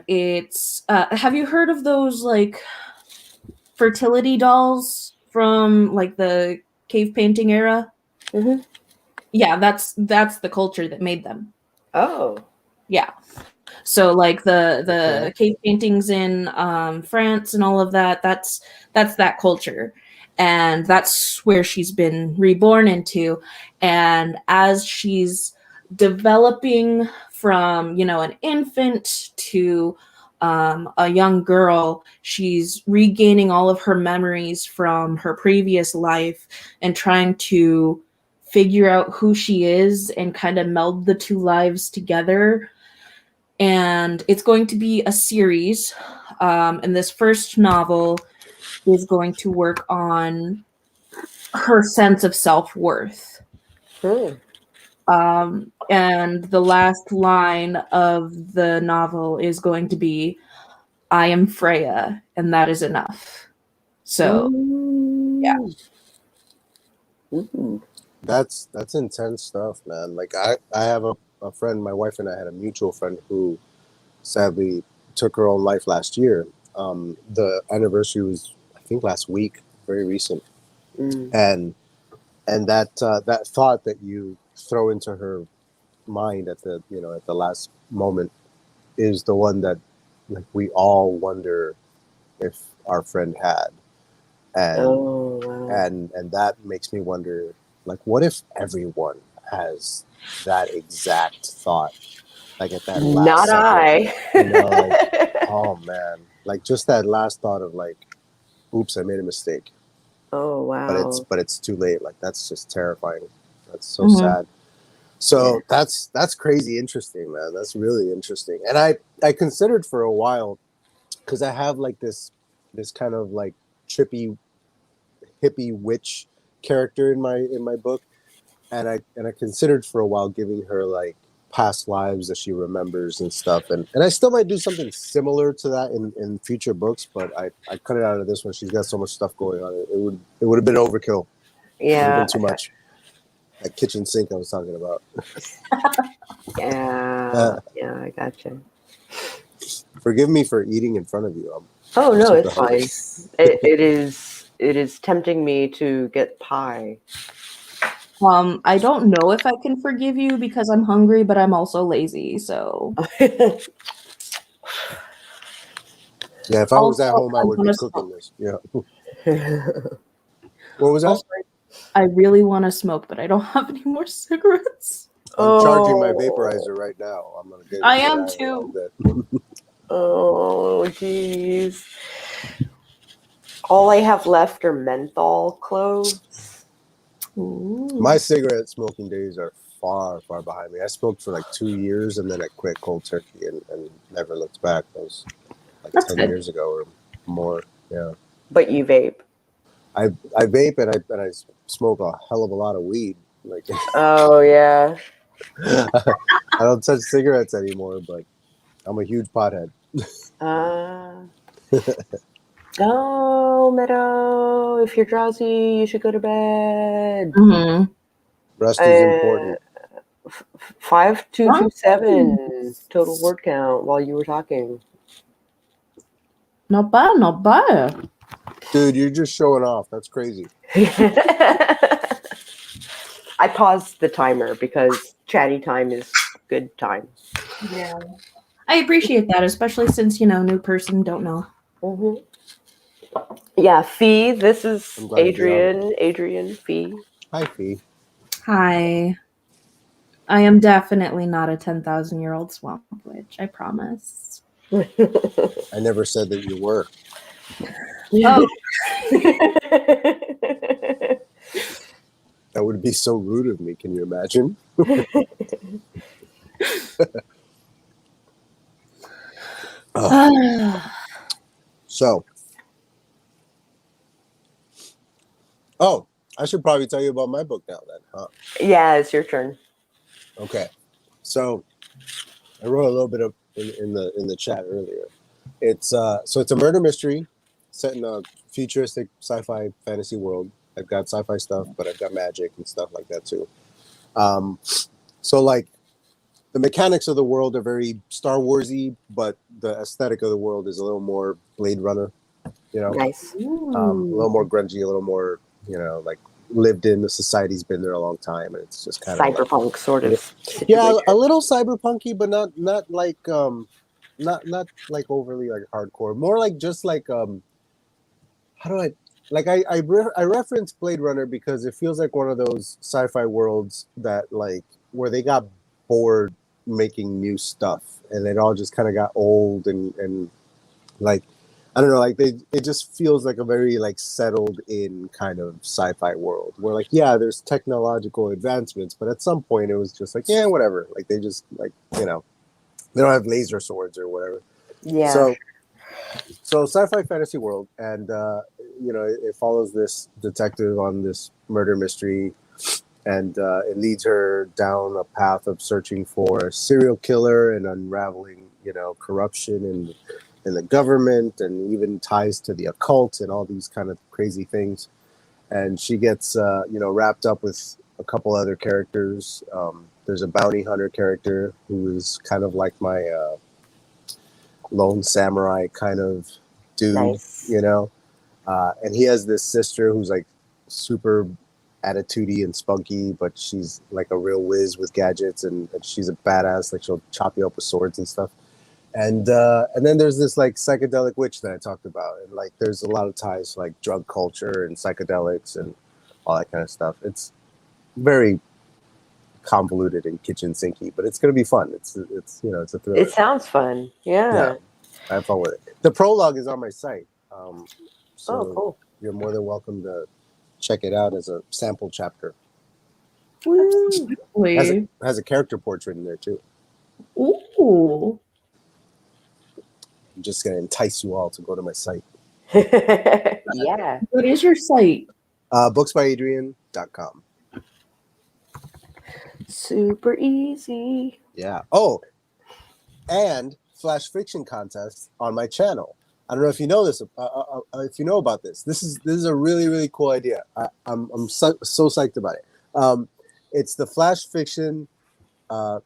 It's have you heard of those like fertility dolls from like the cave painting era?
Mhm.
Yeah, that's the culture that made them.
Oh.
Yeah. So like the
Okay.
cave paintings in France and all of that, that's that culture. And that's where she's been reborn into. And as she's developing from, you know, an infant to a young girl, she's regaining all of her memories from her previous life and trying to figure out who she is and kind of meld the two lives together. And it's going to be a series. And this first novel is going to work on her sense of self-worth.
Hmm.
And the last line of the novel is going to be, I am Freya, and that is enough. So, yeah.
Mm.
That's intense stuff, man. Like I have a friend, my wife and I had a mutual friend who sadly took her own life last year. The anniversary was, I think, last week, very recent.
Mm.
And that thought that you throw into her mind at the, you know, at the last moment is the one that, like, we all wonder if our friend had. And
Oh, wow.
and that makes me wonder, like, what if everyone has that exact thought, like at that last
Not
second,
I.
you know, like, oh man, like just that last thought of like, oops, I made a mistake,
Oh, wow.
but it's too late. Like, that's just terrifying. That's so
Mhm.
sad. So
Yeah.
that's crazy interesting, man. That's really interesting. And I considered for a while, because I have like this kind of like trippy hippie witch character in my book, and I considered for a while giving her like past lives that she remembers and stuff, and I still might do something similar to that in future books, but I cut it out of this one. She's got so much stuff going on. It would have been overkill. It would have
Yeah.
been too much. That kitchen sink I was talking about.
Yeah. Yeah, I gotcha.
Forgive me for eating in front of you.
Oh,
I'm
no,
super
it's fine.
hungry.
It is tempting me to get pie.
I don't know if I can forgive you because I'm hungry, but I'm also lazy. So,
Yeah, if I was at
also,
home, I
I
would be
want to
cooking
smoke.
this. Yeah. What was that?
Also, I really want to smoke, but I don't have any more cigarettes.
I'm charging my
Oh.
vaporizer right now. I'm gonna get
I
into
am
that in a little
too.
bit.
Oh, jeez. All I have left are menthol cloves.
Ooh.
My cigarette smoking days are far, far behind me. I smoked for like 2 years and then I quit cold turkey and never looked back. like
That's
10
good.
years ago or more. Yeah.
But you vape.
I vape and I smoke a hell of a lot of weed. Like
Oh yeah.
I don't touch cigarettes anymore, but I'm a huge pothead.
Uh, oh, Meadow, if you're drowsy, you should go to bed.
Mm-hmm.
Rest is important.
5227 total word count while you were talking.
Not bad, not bad.
Dude, you're just showing off. That's crazy.
I paused the timer because chatty time is good time.
Yeah. I appreciate that, especially since, new person, don't know.
hmm Yeah, Fee, this is
I'm glad to be on.
Adrian, Fee.
Hi, Fee.
Hi. I am definitely not a 10,000-year-old swamp witch, I promise.
I never said that you were.
Oh.
That would be so rude of me. Can you imagine? So, I should probably tell you about my book now then, huh?
Yeah, it's your turn.
Okay. So, I wrote a little bit of in the chat earlier. It's it's a murder mystery set in a futuristic sci-fi fantasy world. I've got sci-fi stuff, but I've got magic and stuff like that too. So like the mechanics of the world are very Star Warsy, but the aesthetic of the world is a little more Blade Runner,
Nice.
a little more grungy, a little more, like lived in. The society's been there a long time, and it's just kind of
Cyberpunk sort of situation.
yeah, a little cyberpunky, but not like not like overly like hardcore. More like just like how do I like I reference Blade Runner because it feels like one of those sci-fi worlds that like where they got bored making new stuff and it all just kind of got old and like I don't know, like it just feels like a very like settled in kind of sci-fi world where like yeah, there's technological advancements, but at some point it was just like yeah, whatever. Like they just like they don't have laser swords or whatever.
Yeah.
So sci-fi fantasy world, and it follows this detective on this murder mystery, and it leads her down a path of searching for a serial killer and unraveling corruption in the government and even ties to the occult and all these kind of crazy things. And she gets wrapped up with a couple other characters. There's a bounty hunter character who is kind of like my lone samurai kind of dude,
Nice.
and he has this sister who's like super attitudey and spunky, but she's like a real whiz with gadgets, and she's a badass. Like she'll chop you up with swords and stuff. And then there's this like psychedelic witch that I talked about, and like there's a lot of ties to like drug culture and psychedelics and all that kind of stuff. It's very convoluted and kitchen sinky, but it's gonna be fun. It's it's a thriller.
It sounds fun. Yeah.
I have fun with it. The prologue is on my site, so
Oh, cool.
you're more than welcome to check it out as a sample chapter.
Woo.
Has a character portrait in there too.
Ooh.
I'm just gonna entice you all to go to my site.
Yeah.
What is your site?
Booksbyadrian.com.
Super easy.
Yeah. Oh, and flash fiction contest on my channel. I don't know if you know this. If you know about this, this is a really really cool idea. I'm so psyched about it. It's the flash fiction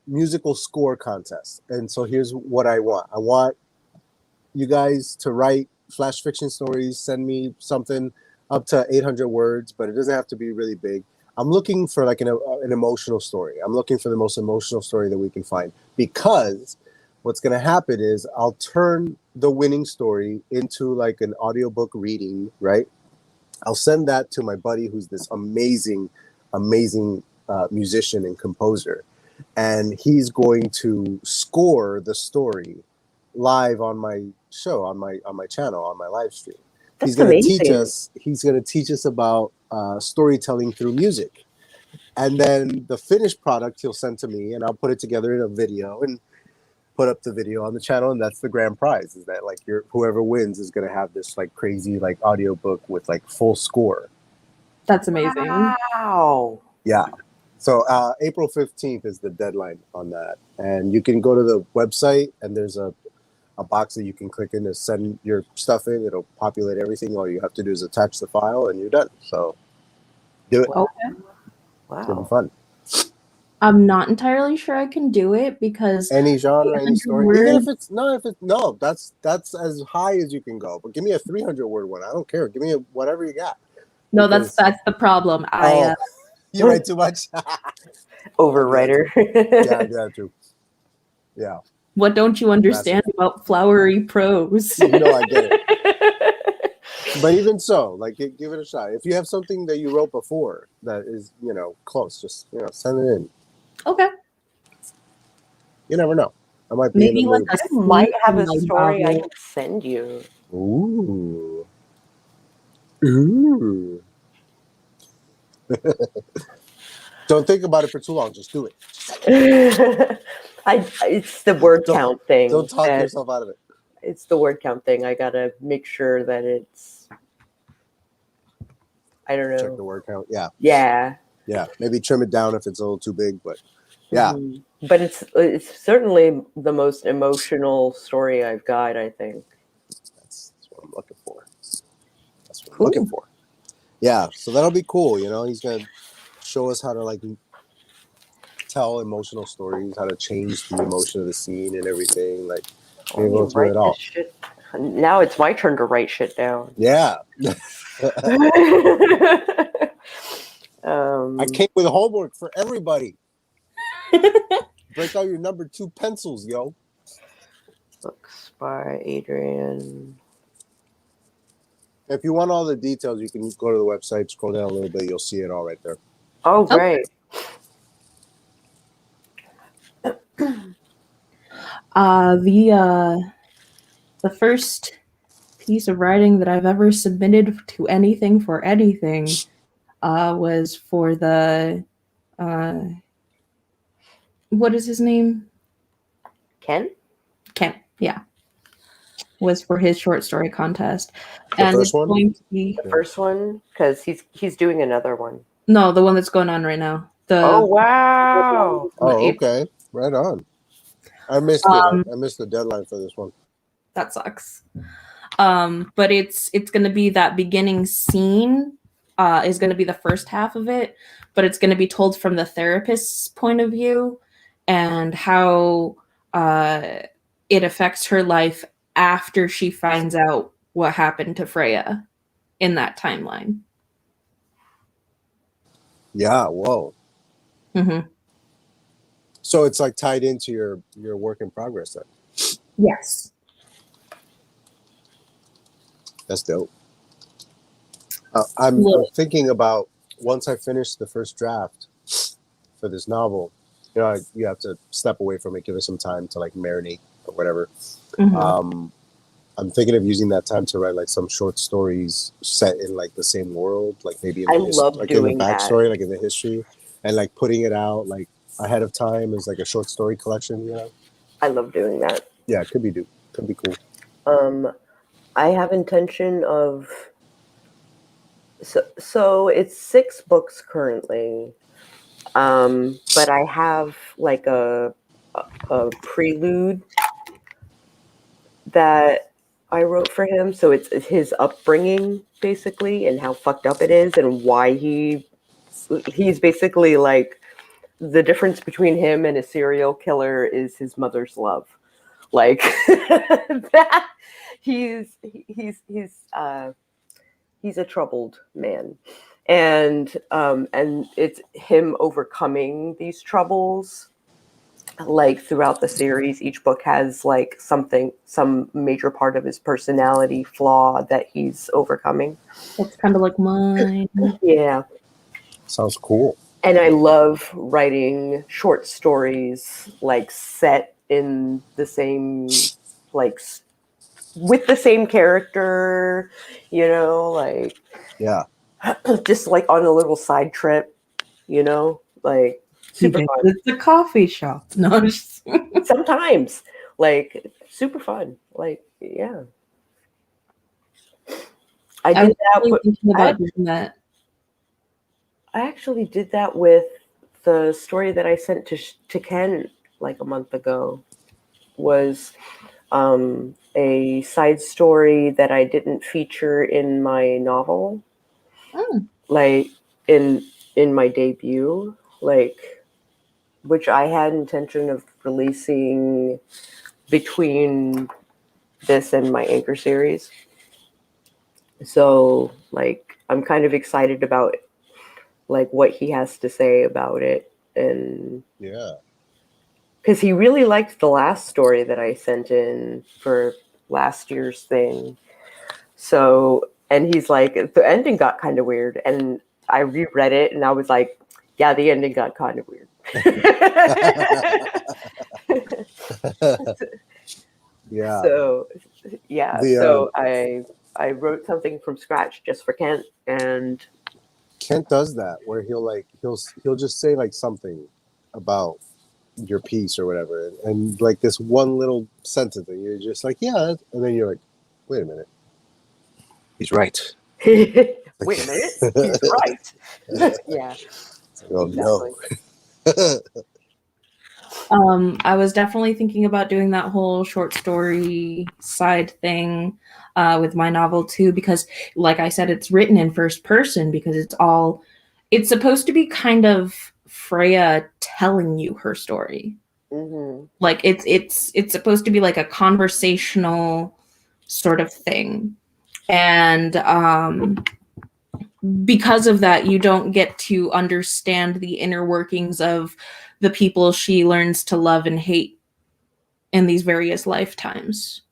musical score contest, and so here's what I want. I want you guys to write flash fiction stories. Send me something up to 800 words, but it doesn't have to be really big. I'm looking for like an emotional story. I'm looking for the most emotional story that we can find, because what's going to happen is I'll turn the winning story into like an audiobook reading, right? I'll send that to my buddy who's this amazing musician and composer, and he's going to score the story live on my show, on my channel, on my live stream. He's going to teach us about storytelling through music, and then the finished product he'll send to me, and I'll put it together in a video, and put up the video on the channel, and that's the grand prize. Is that like whoever wins is gonna have this like crazy like audiobook with like full score.
That's amazing.
Wow.
Yeah. So April 15th is the deadline on that, and you can go to the website, and there's a box that you can click in to send your stuff in. It'll populate everything. All you have to do is attach the file, and you're done. So do it.
Okay.
It's gonna be
Wow.
fun.
I'm not entirely sure I can do it because
Any genre, any
300
story, even if
words.
it's no, that's as high as you can go. But give me a 300 word one. I don't care. Give me whatever you got.
No,
Because-
that's the problem. I
you write too much.
Overwriter.
Yeah, I do that too. Yeah,
what don't you understand about flowery prose?
I get it. But even so, like, give it a shot. If you have something that you wrote before that is, close, just send it in.
Okay.
You never know. I might be
Maybe
in the
like
mood.
a
I might have a
scene
story I
novel.
can send you.
Ooh. Ooh. Don't think about it for too long. Just do it.
It's the word
Don't-
count thing.
Don't talk
that-
yourself out of it.
It's the word count thing. I gotta make sure that it's. I don't
Check
know.
the word count. Yeah.
Yeah.
Yeah. Maybe trim it down if it's a little too big, but yeah.
Mhm. But it's certainly the most emotional story I've got, I think.
That's what I'm looking for. That's what
Cool.
I'm looking for. Yeah. So that'll be cool. He's going to show us how to like tell emotional stories, how to change the emotion of the scene and everything. Like,
Let me
go through
write
it all.
this shit. Now it's my turn to write shit down.
Yeah. I came with homework for everybody. Break out your number 2 pencils, yo.
Books by Adrian.
If you want all the details, you can go to the website, scroll down a little bit, you'll see it all right there.
Oh, great.
The first piece of writing that I've ever submitted to anything for anything was for the what is his name?
Ken?
Ken. Yeah, was for his short story contest,
The
and
first
it's
one?
going to be
The first one? Because he's doing another one.
no, the one that's going on right now.
Oh, wow.
Oh,
April.
okay. Right on. I missed it. I missed the deadline for this one.
That sucks. But it's going to be that beginning scene is going to be the first half of it, but it's going to be told from the therapist's point of view and how it affects her life after she finds out what happened to Freya in that timeline.
Yeah, whoa.
Mm-hmm.
So it's like tied into your work in progress then.
Yes.
That's dope. I'm thinking about once I finish the first draft for this novel, you have to step away from it, give it some time to like marinate or whatever.
Mm-hmm.
I'm thinking of using that time to write like some short stories set in like the same world, like maybe in
I
the
love
like
doing
in the
that.
backstory, like in the history, and like putting it out like ahead of time as like a short story collection.
I love doing that.
Yeah, it could be cool.
I have intention of. So it's 6 books currently, but I have like a prelude that I wrote for him. So it's his upbringing basically, and how fucked up it is, and why he's basically like the difference between him and a serial killer is his mother's love. Like that, he's a troubled man, and it's him overcoming these troubles. Like throughout the series, each book has like some major part of his personality flaw that he's overcoming.
That's kind of like mine.
Yeah.
Sounds cool.
And I love writing short stories like set in the same, like with the same character, like
Yeah.
just like on a little side trip, like super fun.
It's a coffee shop. No,
Sometimes, Like super fun. Like yeah. I
I was
did that.
really thinking
I,
about doing that.
I actually did that with the story that I sent to Ken like a month ago. Was a side story that I didn't feature in my novel,
Oh,
like in my debut, like which I had intention of releasing between this and my anchor series. So like I'm kind of excited about like what he has to say about it, and
Yeah.
because he really liked the last story that I sent in for last year's thing. So, and he's like, the ending got kind of weird. And I reread it and I was like, yeah, the ending got kind of weird.
Yeah.
So, yeah,
The
so I wrote something from scratch just for Kent, and
Kent does that where he'll just say like something about your piece or whatever, and like this one little sentence, and you're just like, yeah, and then you're like, wait a minute, he's right.
wait a minute, he's right. Yeah,
It's like, oh
exactly.
no.
I was definitely thinking about doing that whole short story side thing with my novel too, because, like I said, it's written in first person because it's supposed to be kind of Freya telling you her story.
Mm-hmm.
Like it's supposed to be like a conversational sort of thing, and because of that, you don't get to understand the inner workings of the people she learns to love and hate in these various lifetimes.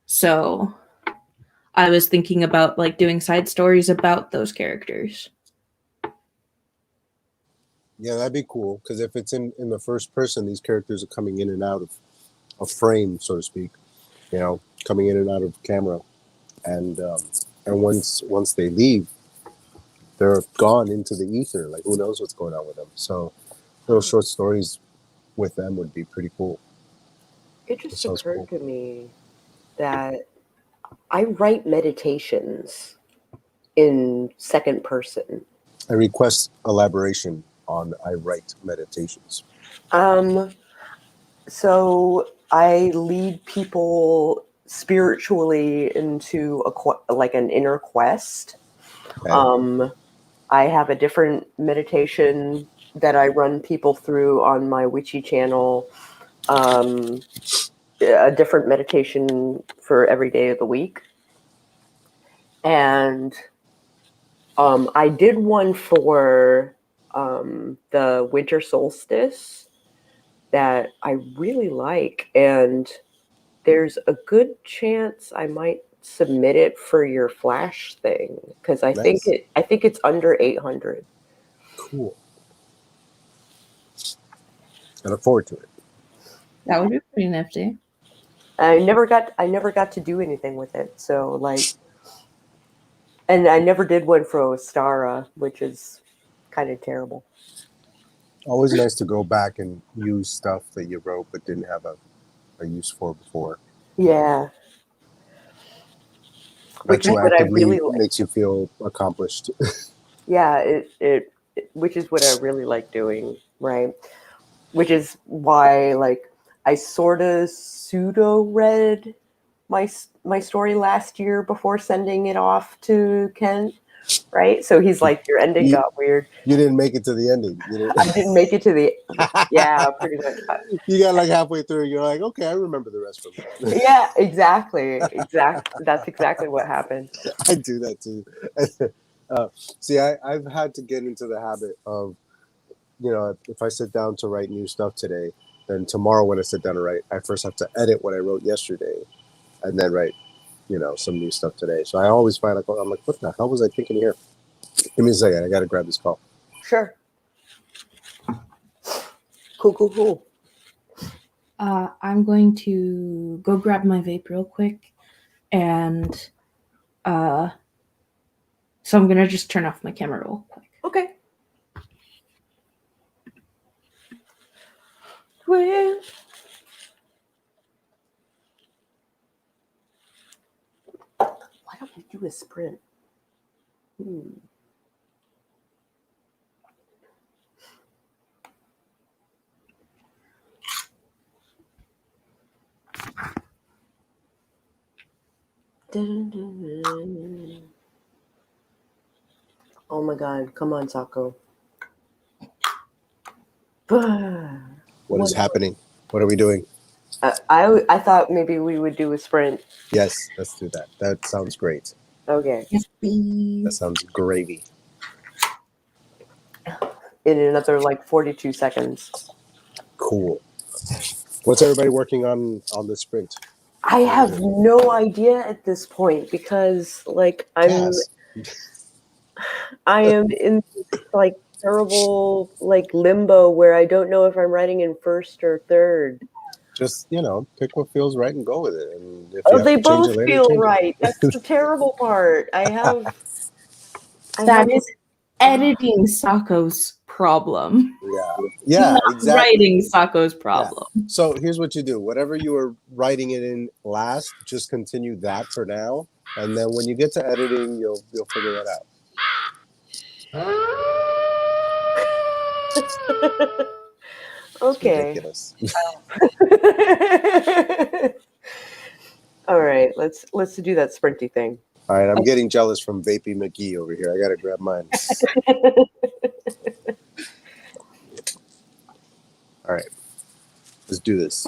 So I was thinking about like doing side stories about those characters.
Yeah, that'd be cool, because if it's in the first person, these characters are coming in and out of frame, so to speak, coming in and out of camera, and once they leave, they're gone into the ether. Like, who knows what's going on with them? So little short stories with them would be pretty cool.
It
That
just
sounds
occurred
cool.
to me that I write meditations in second person.
I request elaboration on I write meditations.
Um, so I lead people spiritually into like an inner quest.
Okay.
Um, I have a different meditation that I run people through on my witchy channel. Um, a different meditation for every day of the week, and I did one for the winter solstice that I really like, and there's a good chance I might submit it for your Flash thing because
Nice.
I think it's under 800.
Cool. I look forward to it.
That would be pretty nifty.
I never got to do anything with it, so like, and I never did one for Ostara, which is kind of terrible.
Always nice to go back and use stuff that you wrote but didn't have a use for before.
Yeah, which is what I
Retroactively
really like.
makes you feel accomplished.
Yeah, which is what I really like doing, right? Which is why like I sort of pseudo read my story last year before sending it off to Kent, right? So he's like, your ending
you,
got weird.
you didn't make it to the ending.
I didn't make it to the yeah, pretty much.
You got like halfway through. You're like, okay, I remember the rest from that.
Yeah, exactly. That's exactly what happened.
I do that too. See, I've had to get into the habit of, if I sit down to write new stuff today, then tomorrow when I sit down to write, I first have to edit what I wrote yesterday and then write, some new stuff today. So I always find I'm like, what the hell was I thinking here? Give me a second. I got to grab this call.
Sure. Cool.
I'm going to go grab my vape real quick, and so I'm gonna just turn off my camera real quick.
Okay. Well, don't we do a sprint? Oh my god, come on, Sako.
What is happening? What are we doing?
I thought maybe we would do a sprint.
Yes, let's do that. That sounds great.
Okay.
Yes,
That
please.
sounds gravy.
In another like 42 seconds.
Cool. What's everybody working on the sprint?
I have no idea at this point because like
Cass.
I am in like terrible like limbo where I don't know if I'm writing in first or third.
Just, pick what feels right and go with it. And if you
Oh,
have
they
to change
both
it later,
feel
change it.
right. That's the terrible part. I have
That is editing Sako's problem.
Yeah,
Not
exactly.
writing Sako's
Yeah.
problem.
So here's what you do. Whatever you were writing it in last, just continue that for now. And then when you get to editing, you'll figure that out.
Okay.
Ridiculous.
All right, let's do that sprinty thing.
All right, I'm getting jealous from Vapey McGee over here. I gotta grab mine. All right, let's do this.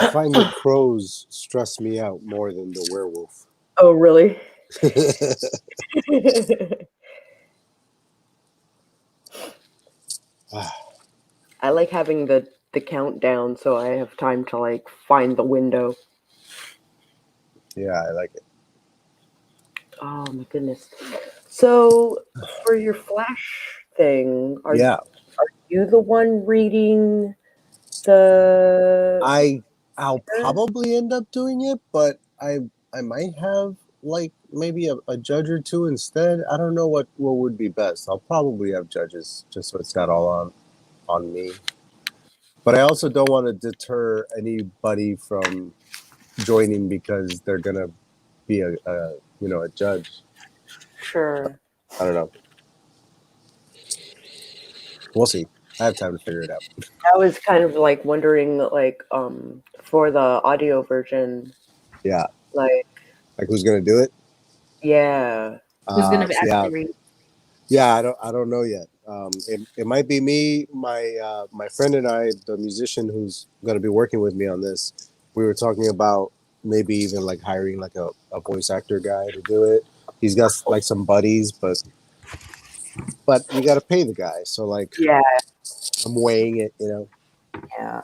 I find the crows stress me out more than the werewolf.
Oh, really? I like having the countdown so I have time to like find the window.
Yeah, I like it.
Oh my goodness. So for your Flash thing, are
Yeah,
you the one reading the
I'll probably end up doing it, but I might have like maybe a judge or two instead. I don't know what would be best. I'll probably have judges just so it's not all on me. But I also don't want to deter anybody from joining because they're gonna be a judge.
Sure.
I don't know. We'll see. I have time to figure it out.
I was kind of like wondering like for the audio version,
Yeah,
like
like who's gonna do it?
yeah.
Who's gonna be
Yeah,
actually read?
yeah. I don't know yet. It might be me, my friend and I, the musician who's gonna be working with me on this. We were talking about maybe even like hiring like a voice actor guy to do it. He's got like some buddies, but you got to pay the guy. So like
Yeah,
I'm weighing it,
yeah,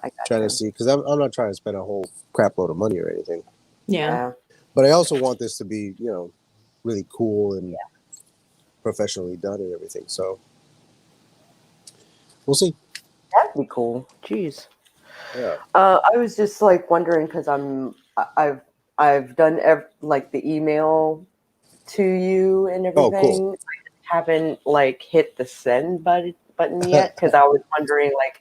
I
trying to
gotcha.
see because I'm not trying to spend a whole crap load of money or anything.
Yeah.
Yeah.
But I also want this to be, really cool and professionally done and everything. So we'll see.
That'd be cool. Jeez.
Yeah.
I was just like wondering because I've done like the email to you and
Oh, cool.
everything. I haven't like hit the send button yet because I was wondering like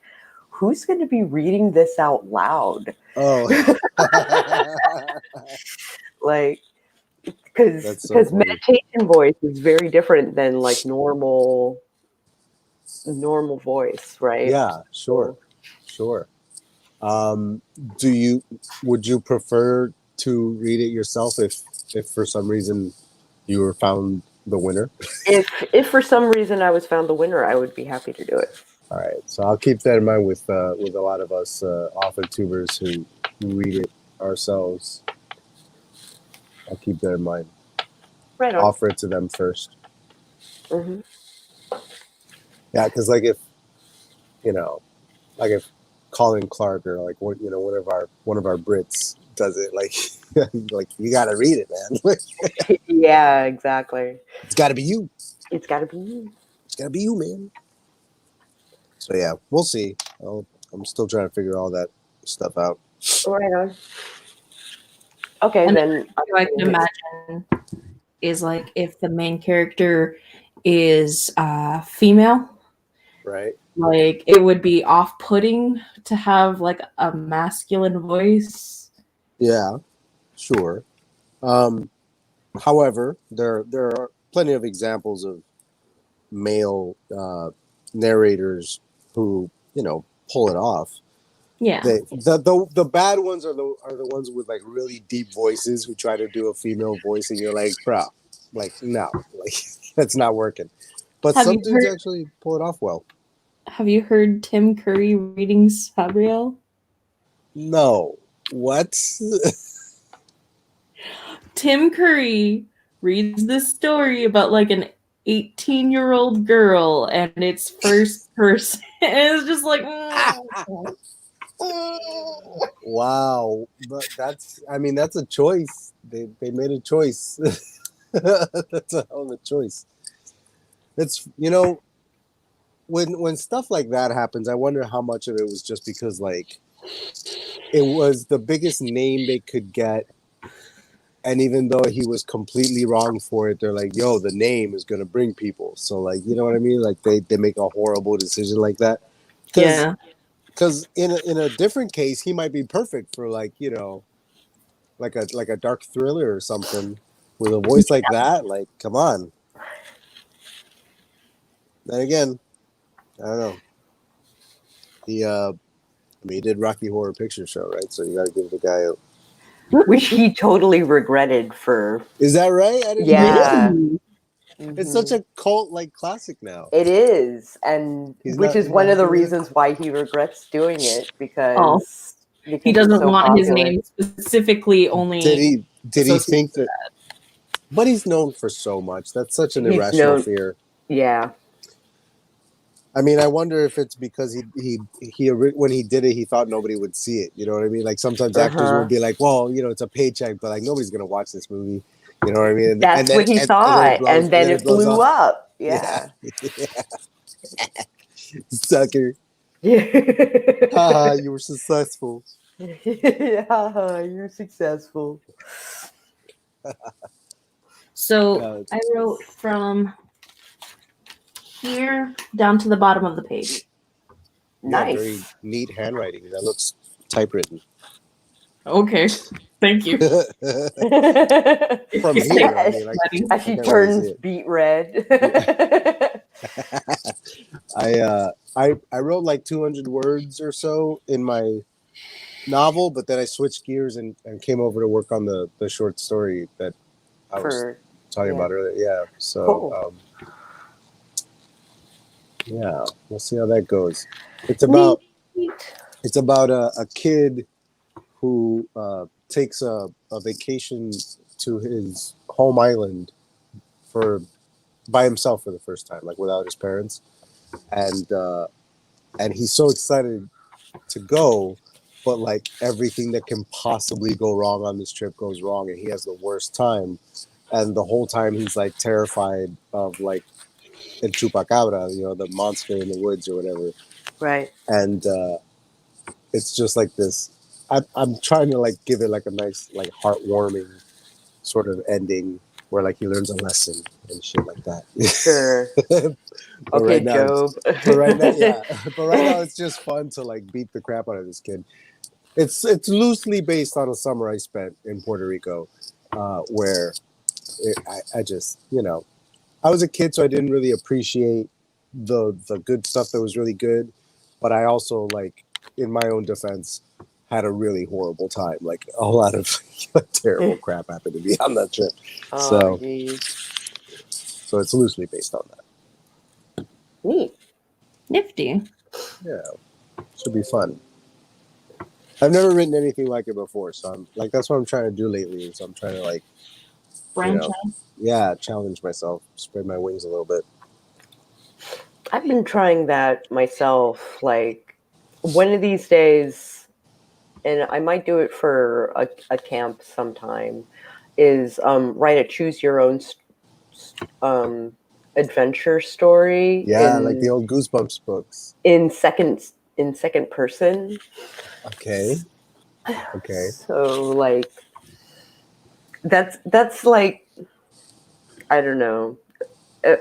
who's going to be reading this out loud,
Oh,
like because
that's so funny.
meditation voice is very different than like normal voice, right?
Yeah, sure, sure. Um, would you prefer to read it yourself if for some reason you were found the winner?
If for some reason I was found the winner, I would be happy to do it.
All right, so I'll keep that in mind with a lot of us author tubers who read it ourselves. I'll keep that in mind.
Right on.
Offer it to them first.
Mm-hmm.
Yeah, because like if like if Colin Clark or like one of our Brits does it, like like you got to read it, man.
Yeah, exactly.
It's got to be you.
It's got to be you.
It's got to be you, man. So yeah, we'll see. I'm still trying to figure all that stuff out.
Right on. Okay,
And
then.
I can imagine is like if the main character is female,
Right.
like it would be off-putting to have like a masculine voice.
Yeah, sure. However, there are plenty of examples of male narrators who pull it off.
Yeah.
The bad ones are the ones with like really deep voices who try to do a female voice, and you're like, bro, like no, like that's not working. But
Have
some
you
dudes
heard-
actually pull it off well.
Have you heard Tim Curry reading Sabriel?
No, what?
Tim Curry reads this story about like an 18-year-old girl and it's first person. It's just like
Wow, but that's a choice. They made a choice. That's a hell of a choice. It's when stuff like that happens, I wonder how much of it was just because like it was the biggest name they could get, and even though he was completely wrong for it, they're like, yo, the name is gonna bring people. So like, you know what I mean? Like they make a horrible decision like that.
yeah.
Because in a different case, he might be perfect for like like a dark thriller or something with a voice like that. Like, come on. Then again, I don't know. He did Rocky Horror Picture Show, right? So you got to give the guy a.
Which he totally regretted for.
Is that right? I didn't know
Yeah.
that. It's such a cult like classic now.
It is, and
He's
which
not
is one of the
doing it?
reasons why he regrets doing it
Oh.
because Because
He
it's
doesn't
so
want his
popular.
name specifically only.
Did he
associated
think that? But he's known for so much. That's such an
He's
irrational
known-
fear.
Yeah.
I mean, I wonder if it's because when he did it, he thought nobody would see it. You know what I mean? Like sometimes actors will be like, "Well, you know, it's a paycheck, but like nobody's gonna watch this movie." You know what I mean?
That's what he thought, and then it
blows
blew
off.
up. Yeah.
Sucker.
Yeah.
Haha, you were successful.
Yeah, you're successful.
So
Yeah,
I wrote from here down to the bottom of the page.
yeah, very
Nice.
neat handwriting. That looks typewritten.
Okay, thank you.
From
Your
here, I
type
mean, like,
writing.
As
I
she
can't really
turns
see it.
beet red.
I wrote like 200 words or so in my novel, but then I switched gears and came over to work on the short story that I was talking about earlier. Yeah, so
Cool.
yeah, we'll see how that goes. It's about
Neat.
it's about a kid who takes a vacation to his home island by himself for the first time, like without his parents, and he's so excited to go, but like everything that can possibly go wrong on this trip goes wrong, and he has the worst time, and the whole time he's like terrified of like el chupacabra, you know, the monster in the woods or whatever,
Right.
and it's just like this. I'm trying to like give it like a nice like heartwarming sort of ending where like he learns a lesson and shit like that.
Sure.
But
Okay,
right now,
Job.
but right now, yeah. But right now, it's just fun to like beat the crap out of this kid. It's loosely based on a summer I spent in Puerto Rico, where I just, you know, I was a kid, so I didn't really appreciate the good stuff that was really good, but I also, like, in my own defense, had a really horrible time. Like a lot of terrible crap happened to me on that trip.
Oh, geez.
So it's loosely based on that.
Neat.
Nifty.
Yeah, should be fun. I've never written anything like it before, so I'm like, that's what I'm trying to do lately. So I'm trying to like,
Branch
know,
out.
yeah, challenge myself, spread my wings a little bit.
I've been trying that myself. Like, one of these days, and I might do it for a camp sometime, is write a choose your own adventure story.
Yeah, like the old Goosebumps books.
in second person.
Okay. Okay.
So like that's like, I don't know,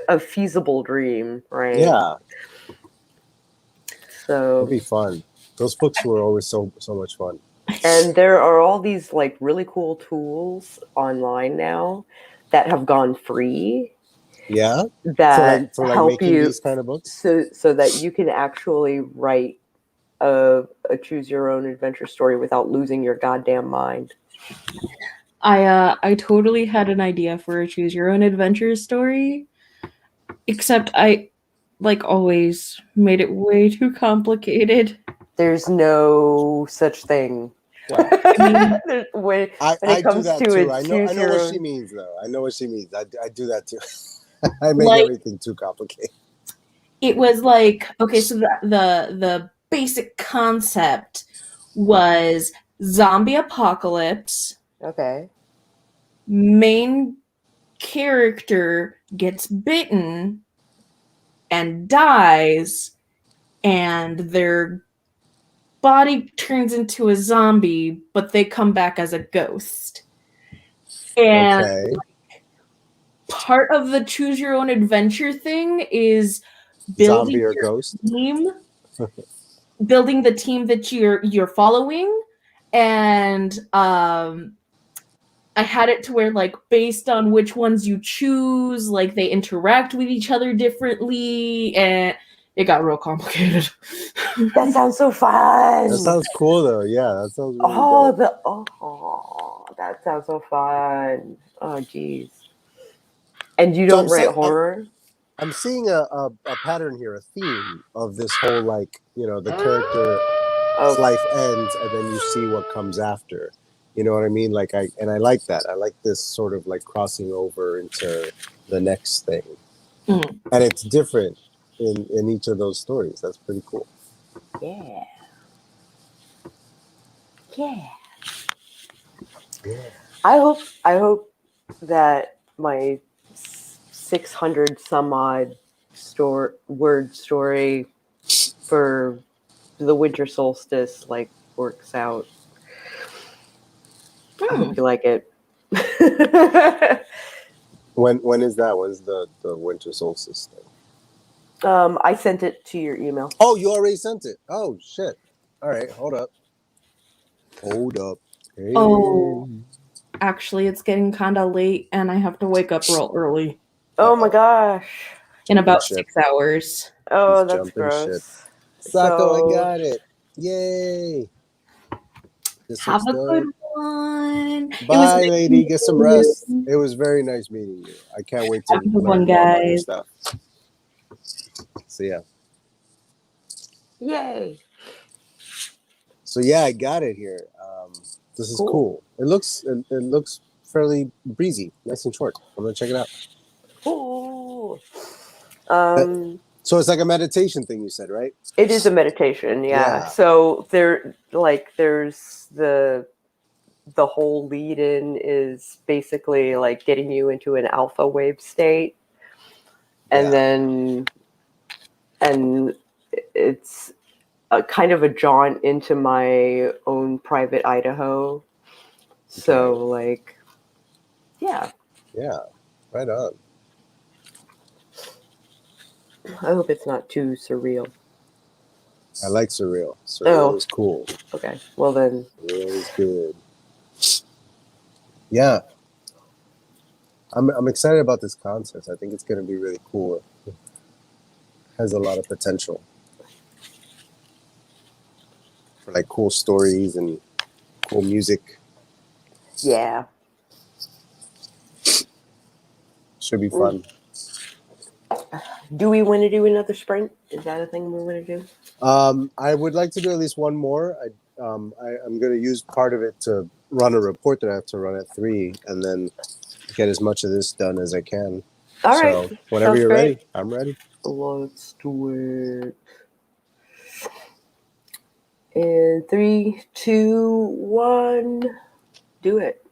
a feasible dream, right?
Yeah,
So
it'd be fun. Those books were always so much fun.
and there are all these like really cool tools online now that have gone free
Yeah,
that
for like
help
making
you
these kind of books.
so that you can actually write a choose your own adventure story without losing your goddamn mind.
I totally had an idea for a choose your own adventure story, except I, like always, made it way too complicated.
There's no such thing.
Well,
when
I
it
do
comes
that
to
too.
it,
I know
choose your
what
own.
she means though. I know what she means. I do that too. I make
Like-
everything too complicated.
It was like, okay, so the basic concept was zombie apocalypse.
Okay.
Main character gets bitten and dies, and their body turns into a zombie, but they come back as a ghost. And
Okay.
part of the choose your own adventure thing is
Zombie
building
or
your
ghost?
team, building the team that you're following, and I had it to where, like, based on which ones you choose, like, they interact with each other differently, and it got real complicated.
That sounds so fun.
That sounds cool though. Yeah, that sounds really dope.
That sounds so fun. Oh, geez. And you
So
don't write horror?
I'm seeing a pattern here, a theme of this whole, like, you know, the character.
Oh,
life ends and then you see what comes after. You know what I mean? Like I like that. I like this sort of like crossing over into the next thing.
Mm.
And it's different in each of those stories. That's pretty cool.
yeah. Yeah.
Yeah.
I hope that my 600 some odd word story for the winter solstice like works out. I hope you like it.
When is that? When's the winter solstice thing?
I sent it to your email.
Oh, you already sent it. Oh shit. All right, hold up. Hold up. Hey.
Oh, actually, it's getting kind of late, and I have to wake up real early
Oh my
Uh-oh.
gosh.
in
Jumping
about
ship.
6 hours.
Oh,
He's
that's
jumping ship.
gross.
Sako, I
So,
got it. Yay. This
Have
looks
a good
dope.
one. It was
Bye,
nice
lady.
meeting
Get some rest.
you.
It was very nice meeting you. I can't wait
Have
to
a good one,
learn more about your
guys.
stuff. So yeah.
yay.
So yeah, I got it here. This is cool. It looks fairly breezy, nice and short. I'm gonna check it out.
Cool.
Uh, So it's like a meditation thing, you said, right?
It is a meditation, yeah.
Yeah.
So there's the whole lead in is basically like getting you into an alpha wave state, and
Yeah.
then and it's a kind of a jaunt into my own private Idaho. So
Okay.
like, yeah,
Yeah. Right on.
I hope it's not too surreal.
I like surreal. Surreal
Oh,
is cool.
okay. Well then,
Surreal is good. Yeah. I'm excited about this contest. I think it's gonna be really cool. It has a lot of potential for like cool stories and cool music.
yeah.
Should be fun.
Do we want to do another sprint? Is that a thing we want to do?
I would like to do at least one more. I'm going to use part of it to run a report that I have to run at 3, and then get as much of this done as I can.
All right.
So whenever
Sounds
you're
great.
ready, I'm ready.
Let's do it. In 3, 2, 1, do it.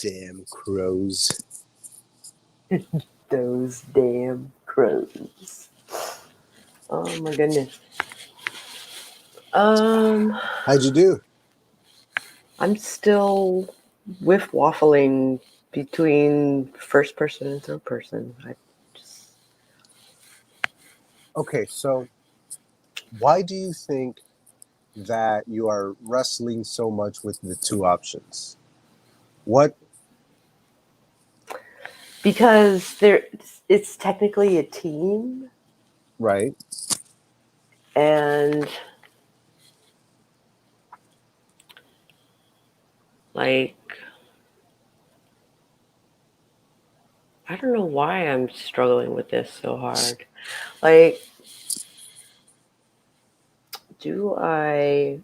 Damn crows.
Those damn crows. Oh my goodness.
How'd you do?
I'm still whiff waffling between first person and third person. I just
Okay, so why do you think that you are wrestling so much with the two options? What?
because it's technically a team,
Right.
and like I don't know why I'm struggling with this so hard. Like, do I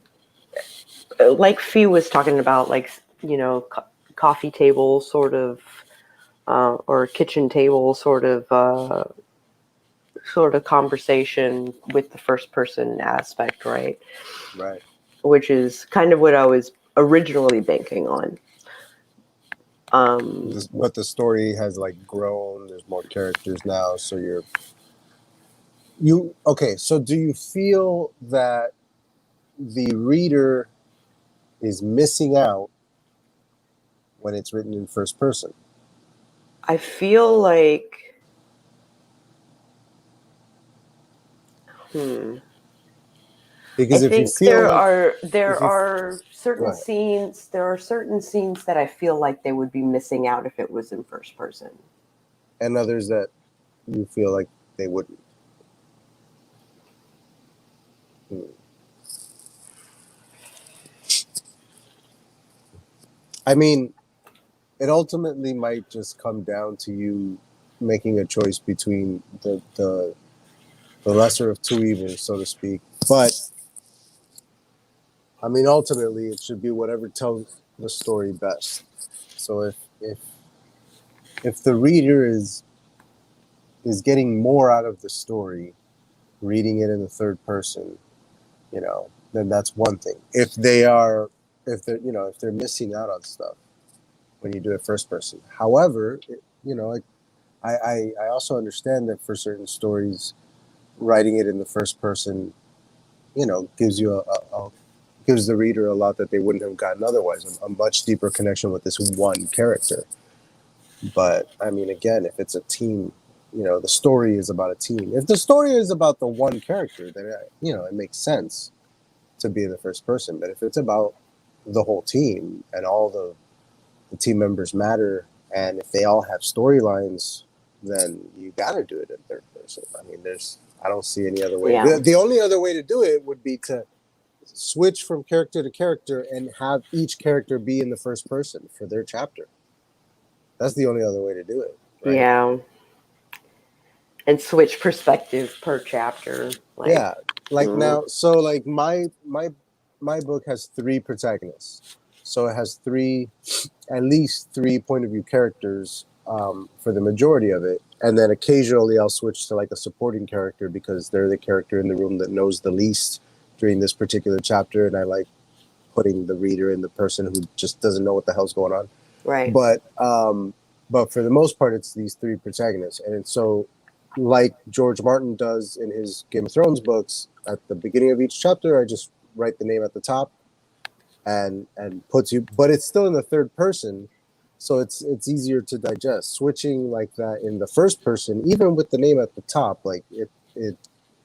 like Fee was talking about, like, coffee table sort of, or kitchen table sort of conversation with the first person aspect, right?
Right.
Which is kind of what I was originally banking on.
But the story has like grown. There's more characters now, so you okay. So do you feel that the reader is missing out when it's written in first person?
I feel like, I
Because if you
think
feel like
there
if you
are
go
certain
ahead.
scenes that I feel like they would be missing out if it was in first person.
And others that you feel like they wouldn't. I mean, it ultimately might just come down to you making a choice between the lesser of two evils, so to speak. But I mean, ultimately, it should be whatever tells the story best. So if the reader is getting more out of the story, reading it in the third person, then that's one thing. If they're missing out on stuff when you do it first person. However, I also understand that for certain stories, writing it in the first person, gives you gives the reader a lot that they wouldn't have gotten otherwise, a much deeper connection with this one character. But I mean, again, if it's a team, the story is about a team. If the story is about the one character, then it makes sense to be in the first person. But if it's about the whole team and all the team members matter, and if they all have storylines, then you got to do it in third person. I mean, I don't see any other way.
Yeah.
The only other way to do it would be to switch from character to character and have each character be in the first person for their chapter. That's the only other way to do it, right?
Yeah. And switch perspective per chapter.
Yeah, like now, so like my book has three protagonists, so it has at least three point of view characters for the majority of it, and then occasionally I'll switch to like a supporting character because they're the character in the room that knows the least during this particular chapter, and I like putting the reader in the person who just doesn't know what the hell's going on.
Right.
But for the most part, it's these three protagonists, and so like George Martin does in his Game of Thrones books, at the beginning of each chapter, I just write the name at the top, and puts you, but it's still in the third person, so it's easier to digest. Switching like that in the first person, even with the name at the top, like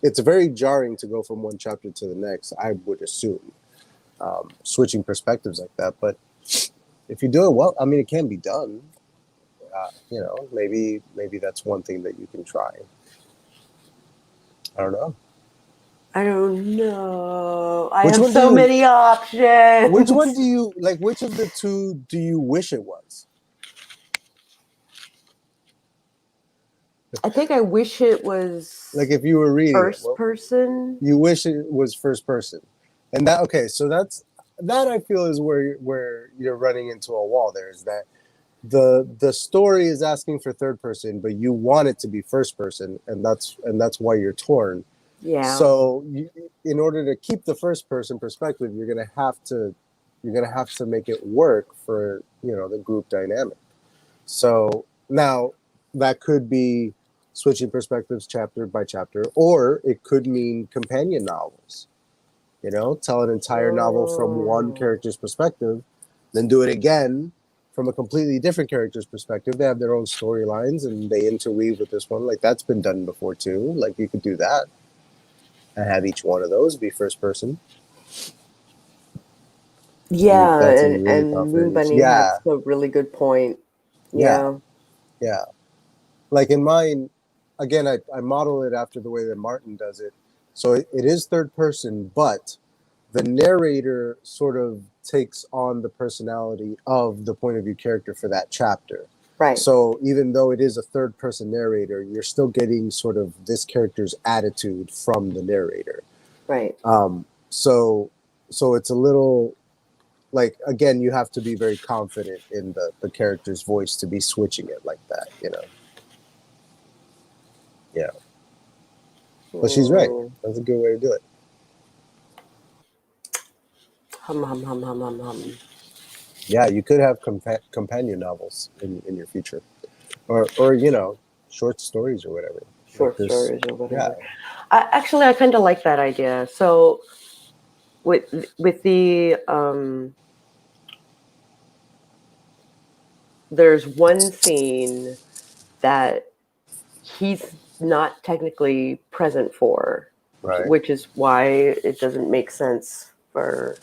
it's very jarring to go from one chapter to the next, I would assume, switching perspectives like that. But if you do it well, I mean, it can be done. Maybe that's one thing that you can try. I don't know.
I don't know. I
Which
have
one do
so
you-
many options.
Which one do you like? Which of the two do you wish it was?
I think I wish it was
Like if you were reading
first
it,
person.
you wish it was first person, and that okay. So that I feel is where you're running into a wall. There is that the story is asking for third person, but you want it to be first person, and that's why you're torn.
Yeah.
So in order to keep the first person perspective, you're going to have to You're gonna have to make it work for the group dynamic. So now that could be switching perspectives chapter by chapter, or it could mean companion novels. Tell an entire novel from one
Oh.
character's perspective, then do it again from a completely different character's perspective. They have their own storylines and they interweave with this one. Like that's been done before too. Like you could do that and have each one of those be first person.
Yeah,
That's a really
and Moon
confident.
Bunny
Yeah,
has a really good point.
yeah,
Yeah.
yeah. Like in mine, again, I model it after the way that Martin does it. So it is third person, but the narrator sort of takes on the personality of the point of view character for that chapter.
Right.
So even though it is a third person narrator, you're still getting sort of this character's attitude from the narrator.
Right.
So it's a little like, again, you have to be very confident in the character's voice to be switching it like that, Yeah. But she's right. That's a good way to do it.
Hum hum hum hum hum hum.
Yeah, you could have companion novels in your future, or short stories or whatever.
Short
Like
stories or whatever.
Yeah.
I kind of like that idea. So with the there's one scene that he's not technically present for,
Right.
which is why it doesn't make sense for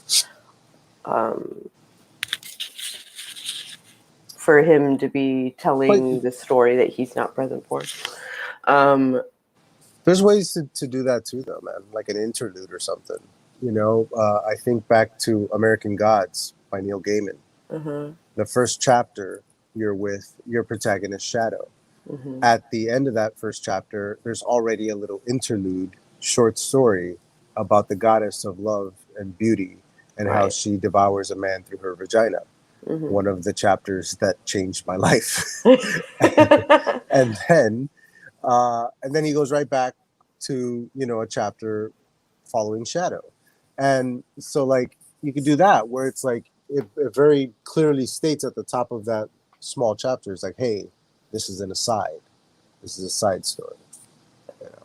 him to be telling the story that he's not present for.
There's ways to do that too, though, man. Like an interlude or something. I think back to American Gods by Neil Gaiman.
Uh-huh.
The first chapter, you're with your protagonist, Shadow.
Mm-hmm.
At the end of that first chapter, there's already a little interlude, short story about the goddess of love and beauty and how she devours a man through her vagina. Mm-hmm. One of the chapters that changed my life. and then he goes right back to a chapter following Shadow. And so like you could do that where it's like it very clearly states at the top of that small chapter, it's like, hey, this is an aside. This is a side story.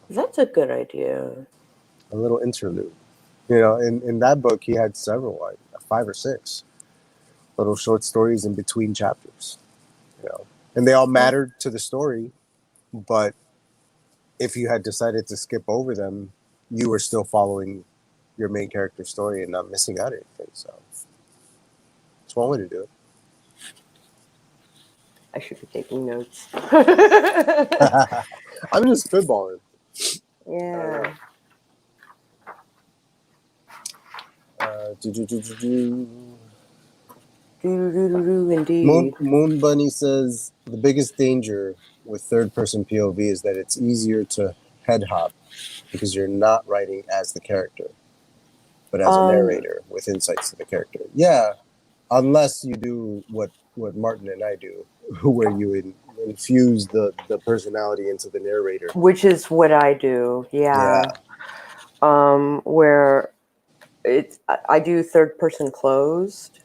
That's a good idea.
A little interlude. In that book, he had several, like 5 or 6 little short stories in between chapters. And they all mattered to the story, but if you had decided to skip over them, you were still following your main character's story and not missing out anything. So it's one way to do it.
I should be taking notes.
I'm just spitballing.
Yeah. Indeed.
Moon Bunny says the biggest danger with third-person POV is that it's easier to head hop because you're not writing as the character, but as a narrator with insights to the character. Yeah, unless you do what Martin and I do, where you infuse the personality into the narrator.
Which is what I do, yeah. Where I do third person closed,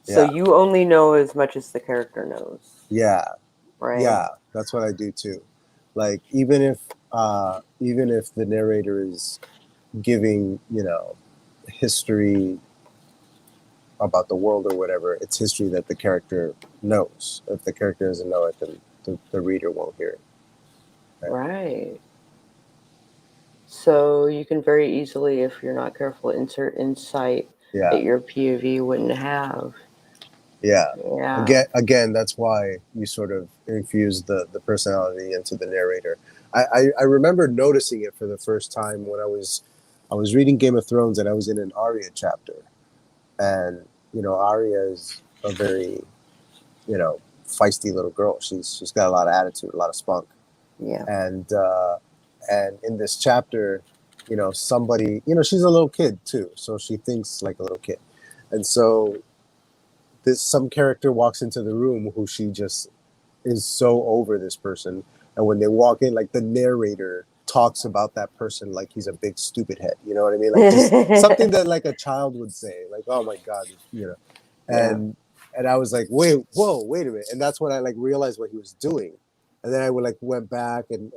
so you only know as much as the character knows.
Yeah,
right.
Yeah, that's what I do too. Like even if the narrator is giving history about the world or whatever, it's history that the character knows. If the character doesn't know it, then the reader won't hear it.
Right. So you can very easily, if you're not careful, insert insight that your POV wouldn't have.
Yeah. Again, that's why you sort of infuse the personality into the narrator. I remember noticing it for the first time when I was reading Game of Thrones and I was in an Arya chapter. And, Arya is a very, feisty little girl. She's got a lot of attitude, a lot of spunk.
Yeah.
And in this chapter, somebody, she's a little kid too. So she thinks like a little kid. And so some character walks into the room who she just is so over this person. And when they walk in, like the narrator talks about that person like he's a big stupid head. You know what I mean? Like just something that like a child would say, like, "Oh my God," you know. And I was like, wait a minute. And that's when I like realized what he was doing. And then I would like went back and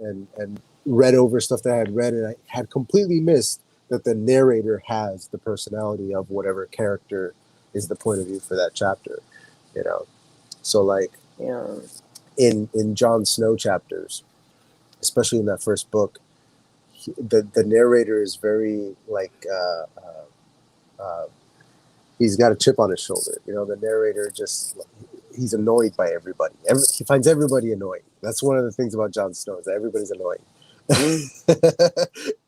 read over stuff that I had read, and I had completely missed that the narrator has the personality of whatever character is the point of view for that chapter. You know, so like
Yeah.
in Jon Snow chapters, especially in that first book, the narrator is very like he's got a chip on his shoulder. You know, the narrator just he's annoyed by everybody. He finds everybody annoying. That's one of the things about Jon Snow is that everybody's annoying.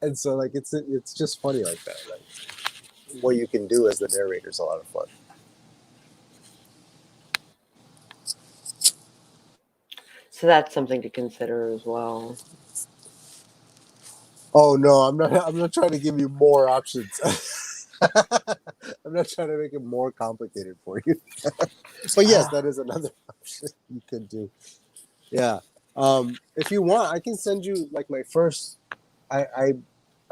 And so like it's just funny like that. Like what you can do as the narrator is a lot of fun.
So that's something to consider as well.
Oh no, I'm not trying to give you more options. I'm not trying to make it more complicated for you. But yes, that is another option you could do. Yeah. If you want, I can send you like my first. I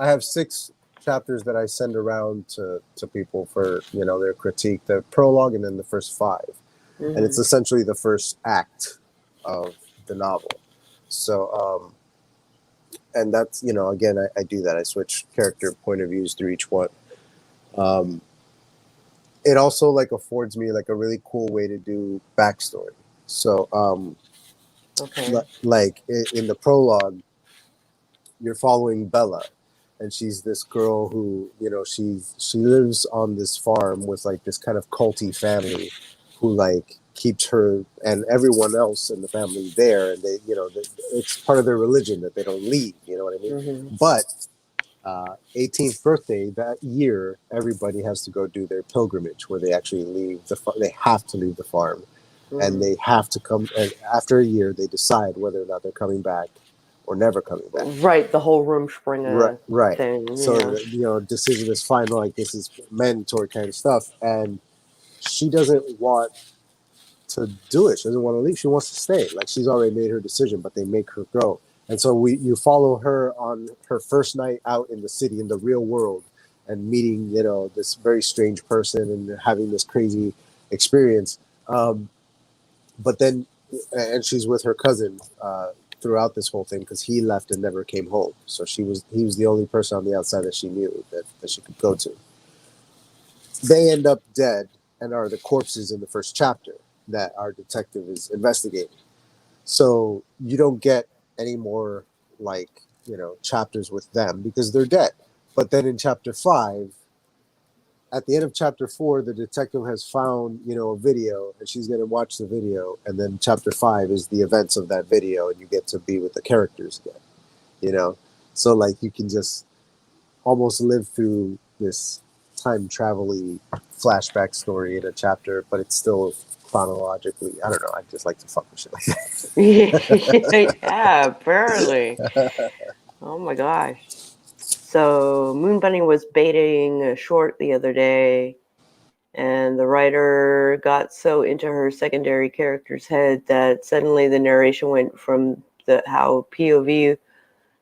have 6 chapters that I send around to people for their critique, the prologue, and then the first 5, and it's essentially the first act of the novel. So, and that's again, I do that. I switch character point of views through each one. It also like affords me like a really cool way to do backstory. So, like in the prologue, you're following Bella, and she's this girl who she lives on this farm with like this kind of culty family who like keeps her and everyone else in the family there, and they it's part of their religion that they don't leave. You know what I mean? But 18th birthday that year, everybody has to go do their pilgrimage where they actually leave they have to leave the farm, and they have to come. And after a year, they decide whether or not they're coming back or never coming back.
Right, the whole Rumspringa
Right.
thing.
So decision is final. Like this is mandatory kind of stuff, and she doesn't want to do it. She doesn't want to leave. She wants to stay. Like she's already made her decision, but they make her go. And so you follow her on her first night out in the city, in the real world, and meeting this very strange person and having this crazy experience. But then, and she's with her cousin throughout this whole thing because he left and never came home. So he was the only person on the outside that she knew that she could go to. They end up dead and are the corpses in the first chapter that our detective is investigating. So you don't get any more like chapters with them because they're dead. But then in chapter 5, at the end of chapter 4, the detective has found a video, and she's going to watch the video, and then chapter 5 is the events of that video, and you get to be with the characters again. So like you can just almost live through this time travel-y flashback story in a chapter, but it's still chronologically. I don't know. I just like to fuck with shit like that.
Yeah, apparently. Oh my gosh. So Moon Bunny was baiting a short the other day, and the writer got so into her secondary character's head that suddenly the narration went from how POV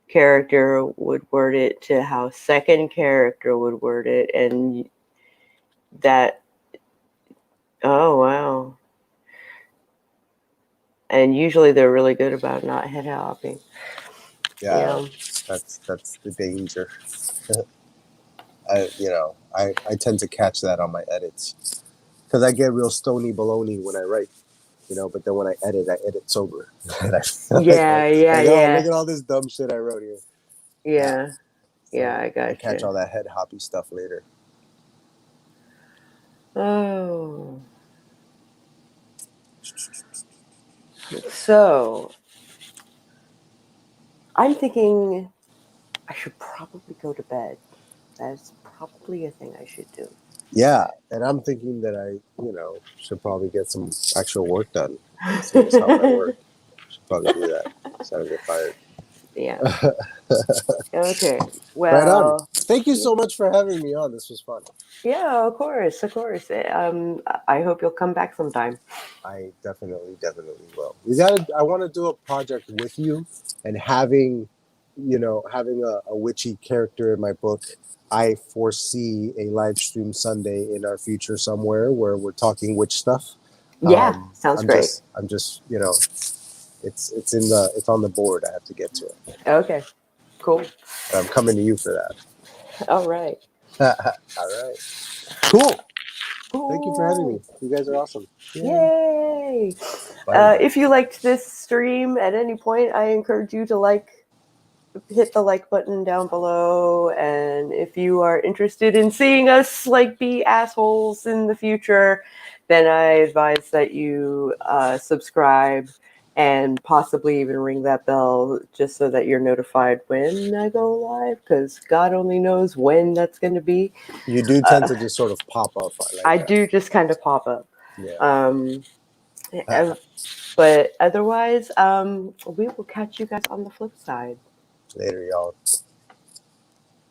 character would word it to how second character would word it, and that, oh wow. And usually they're really good about not head hopping.
Yeah. That's the danger. I tend to catch that on my edits because I get real stony baloney when I write, but then when I edit sober. And I feel oh, look at all this dumb shit I wrote here.
Yeah.
So
I got
I catch all that head hoppy stuff later.
Oh. So I'm thinking I should probably go to bed. That's probably a thing I should do.
Yeah, and I'm thinking that I, should probably get some actual work done. So that's how I work. Should probably do that so I don't get fired.
Yeah. Okay. Well,
right on. Thank you so much for having me on. This was fun.
Yeah, of course. I hope you'll come back sometime.
I definitely will. I want to do a project with you, and having having a witchy character in my book, I foresee a live stream Sunday in our future somewhere where we're talking witch stuff.
Yeah, sounds
I'm
great.
just it's on the board. I have to get to it.
Okay, cool.
I'm coming to you for
All right.
that. All right. Cool. Thank you for having
Cool.
me. You guys are awesome.
Yay!
Bye.
If you liked this stream at any point, I encourage you to hit the like button down below. And if you are interested in seeing us be assholes in the future, then I advise that you subscribe and possibly even ring that bell just so that you're notified when I go live, because God only knows when that's going to be.
You do tend to just sort of pop up.
I do just kind of pop up.
Yeah.
But otherwise, we will catch you guys on the flip side.
Later, y'all.